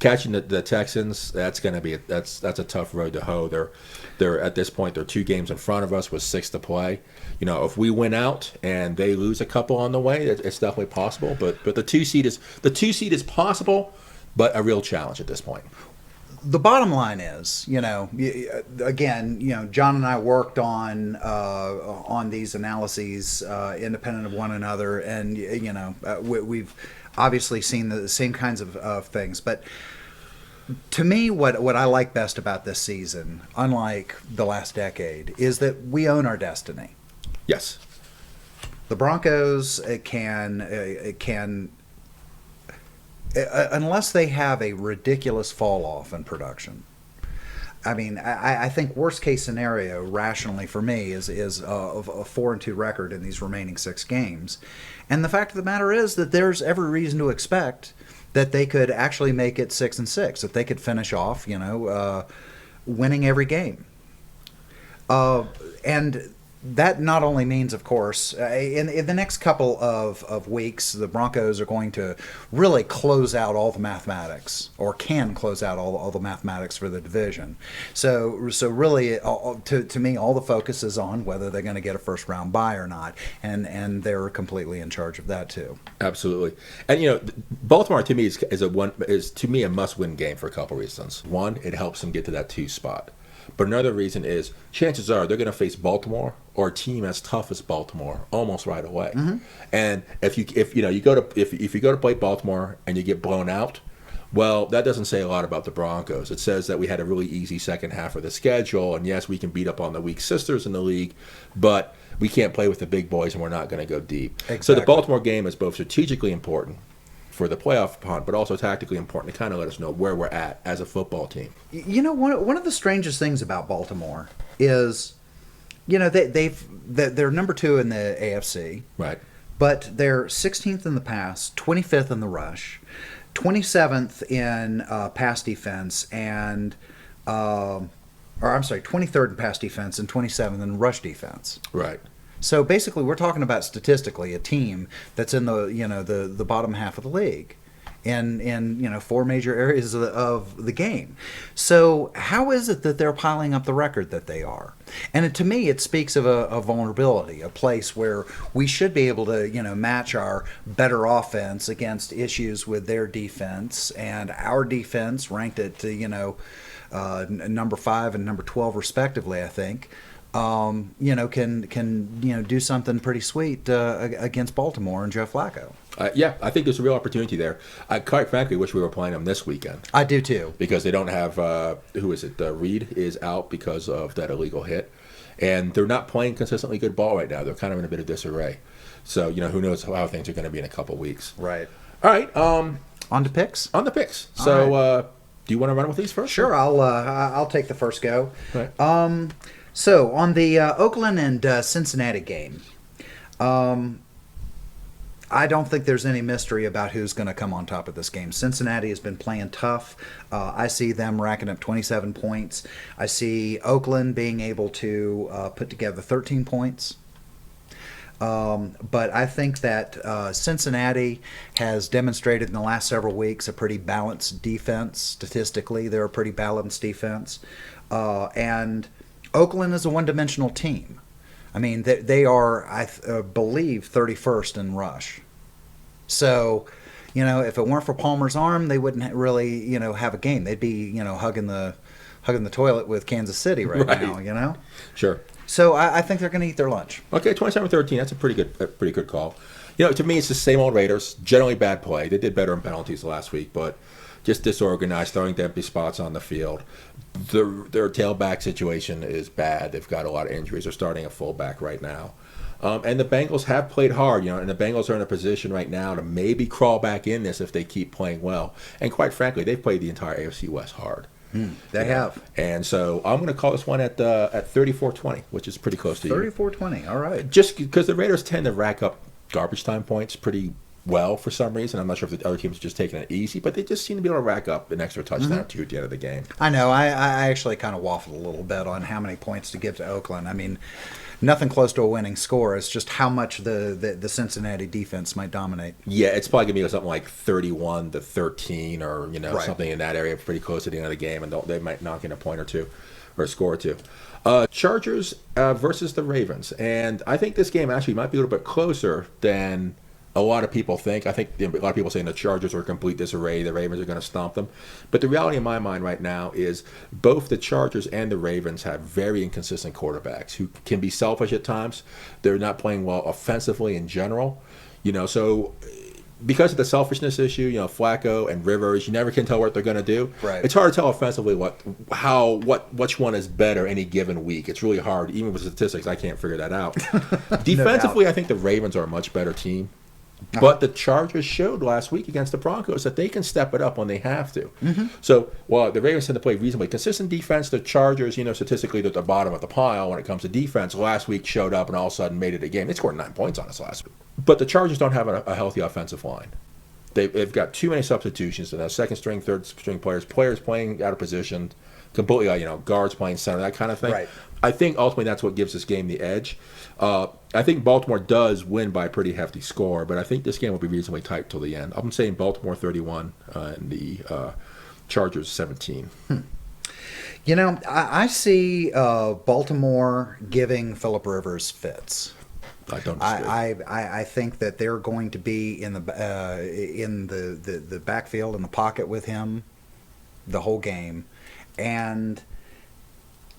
Catching the Texans, that's going to be that's a tough road to hoe. They're at this point they're 2 games in front of us with 6 to play. If we win out and they lose a couple on the way, it's definitely possible. But the 2 seed is possible, but a real challenge at this point. The bottom line is, again, John and I worked on these analyses independent of one another, and we've obviously seen the same kinds of things. But to me, what I like best about this season, unlike the last decade, is that we own our destiny. Yes. The Broncos can unless they have a ridiculous fall off in production. I mean, I think worst case scenario, rationally for me, is a 4-2 record in these remaining 6 games. And the fact of the matter is that there's every reason to expect that they could actually make it 6-6, that they could finish off, winning every game. And that not only means, of course, in the next couple of weeks, the Broncos are going to really close out all the mathematics, or can close out all the mathematics for the division. So really, to me, all the focus is on whether they're going to get a first-round bye or not, and they're completely in charge of that too. Absolutely. And Baltimore to me is to me a must-win game for a couple reasons. One, it helps them get to that 2 spot. But another reason is chances are they're going to face Baltimore or a team as tough as Baltimore almost right away. Mm-hmm. And if you go to play Baltimore and you get blown out, well, that doesn't say a lot about the Broncos. It says that we had a really easy second half of the schedule, and yes, we can beat up on the weak sisters in the league, but we can't play with the big boys, and we're not going to go deep. Exactly. So the Baltimore game is both strategically important for the playoff punt, but also tactically important to kind of let us know where we're at as a football team. One of the strangest things about Baltimore is, they're number 2 in the AFC, right? But they're 16th in the pass, 25th in the rush, 27th in pass defense, and 23rd in pass defense and 27th in rush defense. Right. So basically, we're talking about statistically a team that's in the bottom half of the league, in 4 major areas of the game. So how is it that they're piling up the record that they are? And to me, it speaks of a vulnerability, a place where we should be able to match our better offense against issues with their defense, and our defense ranked at number 5 and number 12 respectively, I think. Can do something pretty sweet against Baltimore and Joe Flacco. Yeah, I think there's a real opportunity there. I quite frankly wish we were playing them this weekend. I do too. Because they don't have, who is it? Reed is out because of that illegal hit. And they're not playing consistently good ball right now. They're kind of in a bit of disarray. So, who knows how things are going to be in a couple weeks. Right. All right. On to picks? On the picks. So, right. Do you want to run with these first? Sure, I'll take the first go. Right. So, on the Oakland and Cincinnati game, I don't think there's any mystery about who's going to come on top of this game. Cincinnati has been playing tough. I see them racking up 27 points. I see Oakland being able to put together 13 points. But I think that Cincinnati has demonstrated in the last several weeks a pretty balanced defense. Statistically, they're a pretty balanced defense. And Oakland is a one-dimensional team. I mean, they are, I believe, 31st in rush. So, if it weren't for Palmer's arm, they wouldn't really, have a game. They'd be, hugging the toilet with Kansas City right now. Sure. So I think they're going to eat their lunch. Okay, 27-13. That's a pretty good call. To me, it's the same old Raiders. Generally bad play. They did better in penalties last week, but just disorganized, throwing to empty spots on the field. Their tailback situation is bad. They've got a lot of injuries. They're starting a fullback right now. And the Bengals have played hard, and the Bengals are in a position right now to maybe crawl back in this if they keep playing well. And quite frankly, they've played the entire AFC West hard. They have. And so I'm going to call this one at 34-20, which is pretty close to 34-20, all right. Just because the Raiders tend to rack up garbage time points pretty well for some reason. I'm not sure if the other teams are just taking it easy, but they just seem to be able to rack up an extra touchdown or two at the end of the game. I know. I actually kind of waffled a little bit on how many points to give to Oakland. I mean, nothing close to a winning score. It's just how much the Cincinnati defense might dominate. Yeah, it's probably going to be something like 31-13 or, Right. something in that area pretty close to the end of the game, and they might knock in a point or two or a score or two. Chargers versus the Ravens. And I think this game actually might be a little bit closer than a lot of people think. I think a lot of people saying the Chargers are complete disarray, the Ravens are going to stomp them. But the reality in my mind right now is both the Chargers and the Ravens have very inconsistent quarterbacks who can be selfish at times. They're not playing well offensively in general. So because of the selfishness issue, Flacco and Rivers, you never can tell what they're going to do. Right. It's hard to tell offensively which one is better any given week. It's really hard. Even with statistics, I can't figure that out. Defensively, I think the Ravens are a much better team. But the Chargers showed last week against the Broncos that they can step it up when they have to. So while the Ravens tend to play reasonably consistent defense, the Chargers, statistically they're at the bottom of the pile when it comes to defense. Last week showed up and all of a sudden made it a game. They scored 9 points on us last week. But the Chargers don't have a healthy offensive line. They've got too many substitutions. They have second string, third string players playing out of position, completely, guards playing center, that kind of thing. Right. I think ultimately that's what gives this game the edge. I think Baltimore does win by a pretty hefty score, but I think this game will be reasonably tight till the end. I'm saying Baltimore 31 and the Chargers 17. I see Baltimore giving Phillip Rivers fits. I don't disagree. I think that they're going to be in the backfield in the pocket with him the whole game, and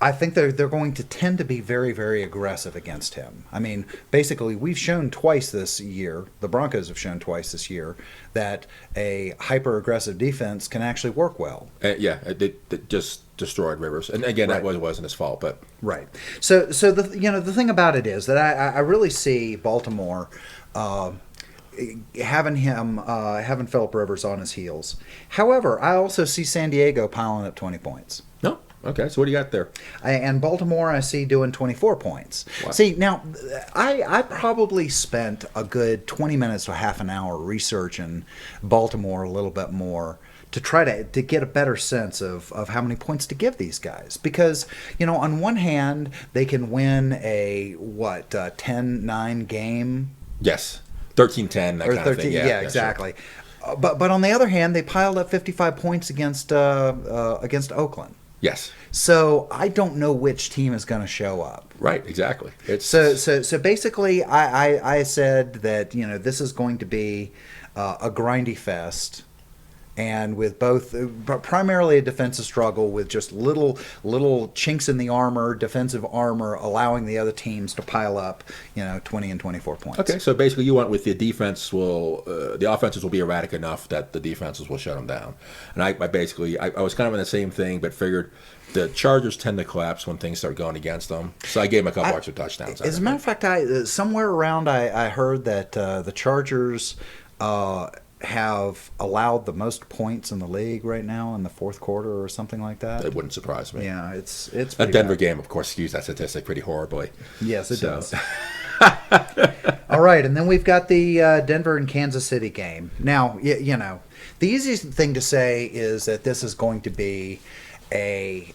I think they're going to tend to be very, very aggressive against him. I mean, basically, we've shown twice this year, the Broncos have shown twice this year, that a hyper-aggressive defense can actually work well. It just destroyed Rivers. And again, that wasn't his fault. But right. So the thing about it is that I really see Baltimore having Phillip Rivers on his heels. However, I also see San Diego piling up 20 points. No. Okay, so what do you got there? And Baltimore, I see doing 24 points. Wow. See, now, I probably spent a good 20 minutes to half an hour researching Baltimore a little bit more to try to get a better sense of how many points to give these guys. Because, on one hand, they can win a 10-9 game. Yes, 13-10, that kind of thing. Yeah, exactly. Sure. But on the other hand, they piled up 55 points against Oakland. Yes. So I don't know which team is going to show up. Right, exactly. So basically, I said that this is going to be a grindy fest, and with both primarily a defensive struggle with just little chinks in the armor, defensive armor, allowing the other teams to pile up 20 and 24 points. Okay, so basically you went with the offenses will be erratic enough that the defenses will shut them down. And I was kind of in the same thing, but figured the Chargers tend to collapse when things start going against them. So I gave them a couple extra touchdowns. As a matter of fact, somewhere around I heard that the Chargers have allowed the most points in the league right now in the fourth quarter or something like that. It wouldn't surprise me. Yeah, it's a Denver game, of course, skews that statistic pretty horribly. Yes, it does. All right, and then we've got the Denver and Kansas City game. Now, you know, the easiest thing to say is that this is going to be a,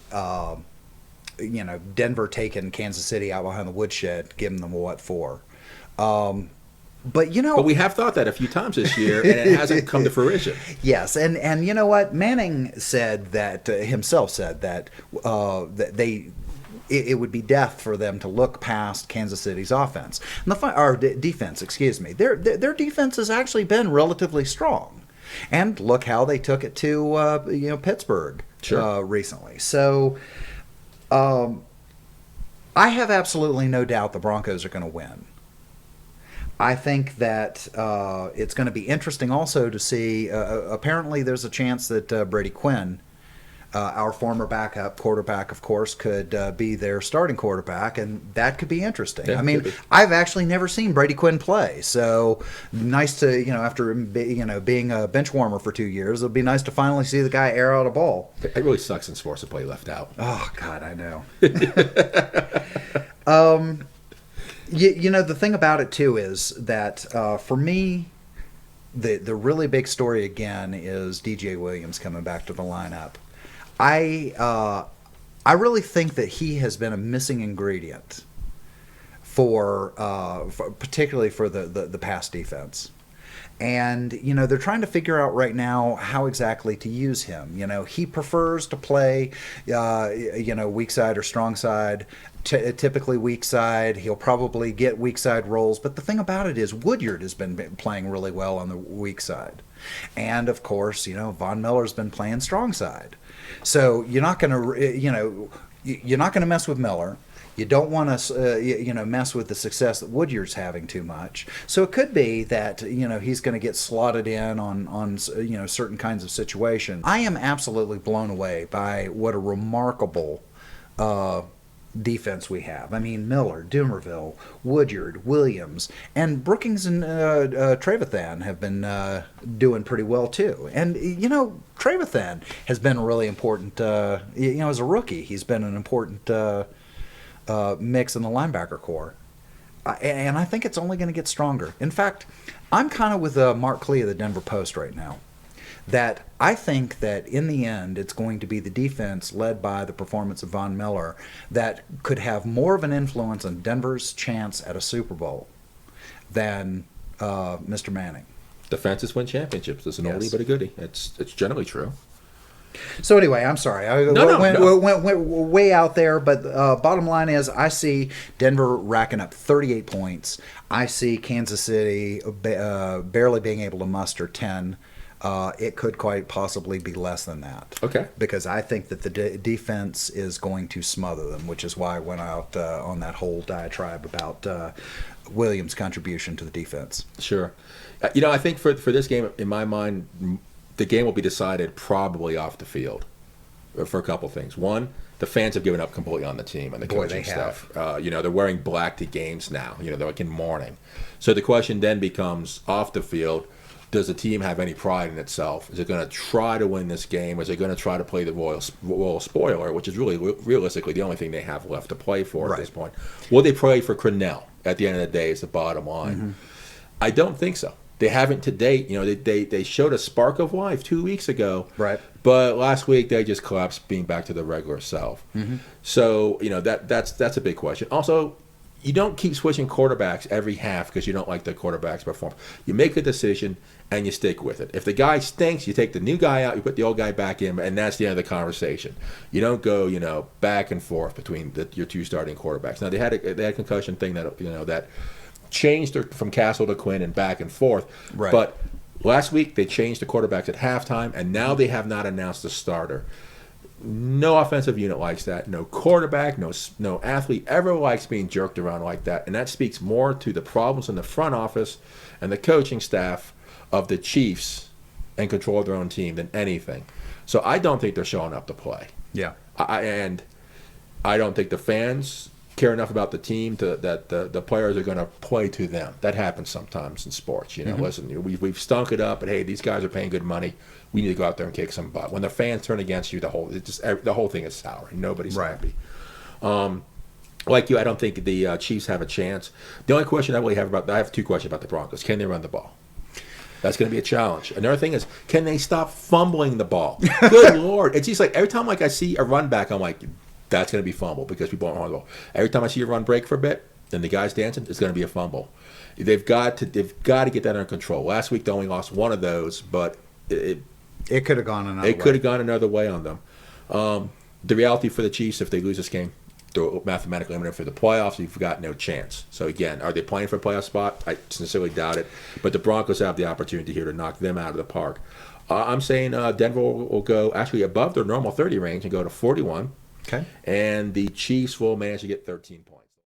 you know, Denver taking Kansas City out behind the woodshed, giving them a what for. But, you know... But we have thought that a few times this year, and it hasn't come to fruition. Yes, and you know what? Manning said that, himself said that, that it would be death for them to look past Kansas City's offense. And defense, excuse me. Their defense has actually been relatively strong. And look how they took it to, you know, Pittsburgh recently. So, I have absolutely no doubt the Broncos are going to win. I think that it's going to be interesting also to see, apparently there's a chance that Brady Quinn, our former backup quarterback, of course, could be their starting quarterback, and that could be interesting. Yeah, I mean, I've actually never seen Brady Quinn play, so nice to, you know, after, you know, being a bench warmer for 2 years, it'll be nice to finally see the guy air out a ball. It really sucks in sports to play left out. Oh, God, I know. You know, the thing about it, too, is that for me, the really big story, again, is DJ Williams coming back to the lineup. I really think that he has been a missing ingredient for particularly for the pass defense. And, you know, they're trying to figure out right now how exactly to use him. You know, he prefers to play, you know, weak side or strong side, typically weak side. He'll probably get weak side roles. But the thing about it is Woodyard has been playing really well on the weak side. And, of course, you know, Von Miller's been playing strong side. So you're not going to, you know, you're not going to mess with Miller. You don't want to, you know, mess with the success that Woodyard's having too much. So it could be that, you know, he's going to get slotted in on you know, certain kinds of situations. I am absolutely blown away by what a remarkable defense we have. I mean, Miller, Dumervil, Woodyard, Williams, and Brookings and Trevathan have been doing pretty well too. And, you know, Trevathan has been really important, you know, as a rookie. He's been an important mix in the linebacker core. And I think it's only going to get stronger. In fact, I'm kind of with Mark Klee of the Denver Post right now, that I think that in the end it's going to be the defense led by the performance of Von Miller that could have more of an influence on Denver's chance at a Super Bowl than Mr. Manning. Defenses win championships. It's an oldie but a goodie. It's generally true. So anyway, I'm sorry. I went way out there, but bottom line is I see Denver racking up 38 points. I see Kansas City barely being able to muster 10. It could quite possibly be less than that. Okay. Because I think that the defense is going to smother them, which is why I went out on that whole diatribe about Williams' contribution to the defense. Sure. You know, I think for this game, in my mind, the game will be decided probably off the field for a couple things. One, the fans have given up completely on the team and the coaching staff. You know, they're wearing black to games now. You know, they're like in mourning. So the question then becomes, off the field, does the team have any pride in itself? Is it going to try to win this game? Is it going to try to play the royal spoiler, which is really realistically the only thing they have left to play for at this point? Will they play for Cornell at the end of the day is the bottom line. Mm-hmm. I don't think so. They haven't to date. You know, they showed a spark of life 2 weeks ago. Right. But last week they just collapsed being back to their regular self. Mm-hmm. So, you know, that's a big question. Also, you don't keep switching quarterbacks every half because you don't like the quarterback's performance. You make a decision and you stick with it. If the guy stinks, you take the new guy out, you put the old guy back in, and that's the end of the conversation. You don't go, you know, back and forth between your two starting quarterbacks. Now they had a concussion thing that, you know, that changed from Castle to Quinn and back and forth. Right. But last week they changed the quarterbacks at halftime, and now they have not announced the starter. No offensive unit likes that. No quarterback, no athlete ever likes being jerked around like that. And that speaks more to the problems in the front office and the coaching staff of the Chiefs and control of their own team than anything. So I don't think they're showing up to play. Yeah. And I don't think the fans care enough about the team that the players are going to play to them. That happens sometimes in sports. You know, listen, we've stunk it up, but hey, these guys are paying good money. We need to go out there and kick some butt. When the fans turn against you, the whole thing is sour. Nobody's happy. Like you, I don't think the Chiefs have a chance. The only question I have two questions about the Broncos. Can they run the ball? That's going to be a challenge. Another thing is, can they stop fumbling the ball? Good Lord. It's just like every time I see a run back, I'm like, that's going to be fumble because people aren't on the ball. Every time I see a run break for a bit, and the guy's dancing, it's going to be a fumble. They've got to get that under control. Last week they only lost one of those, but it could have gone another way. It could have gone another way on them. The reality for the Chiefs, if they lose this game, they're mathematically eliminated for the playoffs. You've got no chance. So again, are they playing for a playoff spot? I sincerely doubt it. But the Broncos have the opportunity here to knock them out of the park. I'm saying Denver will go actually above their normal 30 range and go to 41. Okay. And the Chiefs will manage to get 13 points.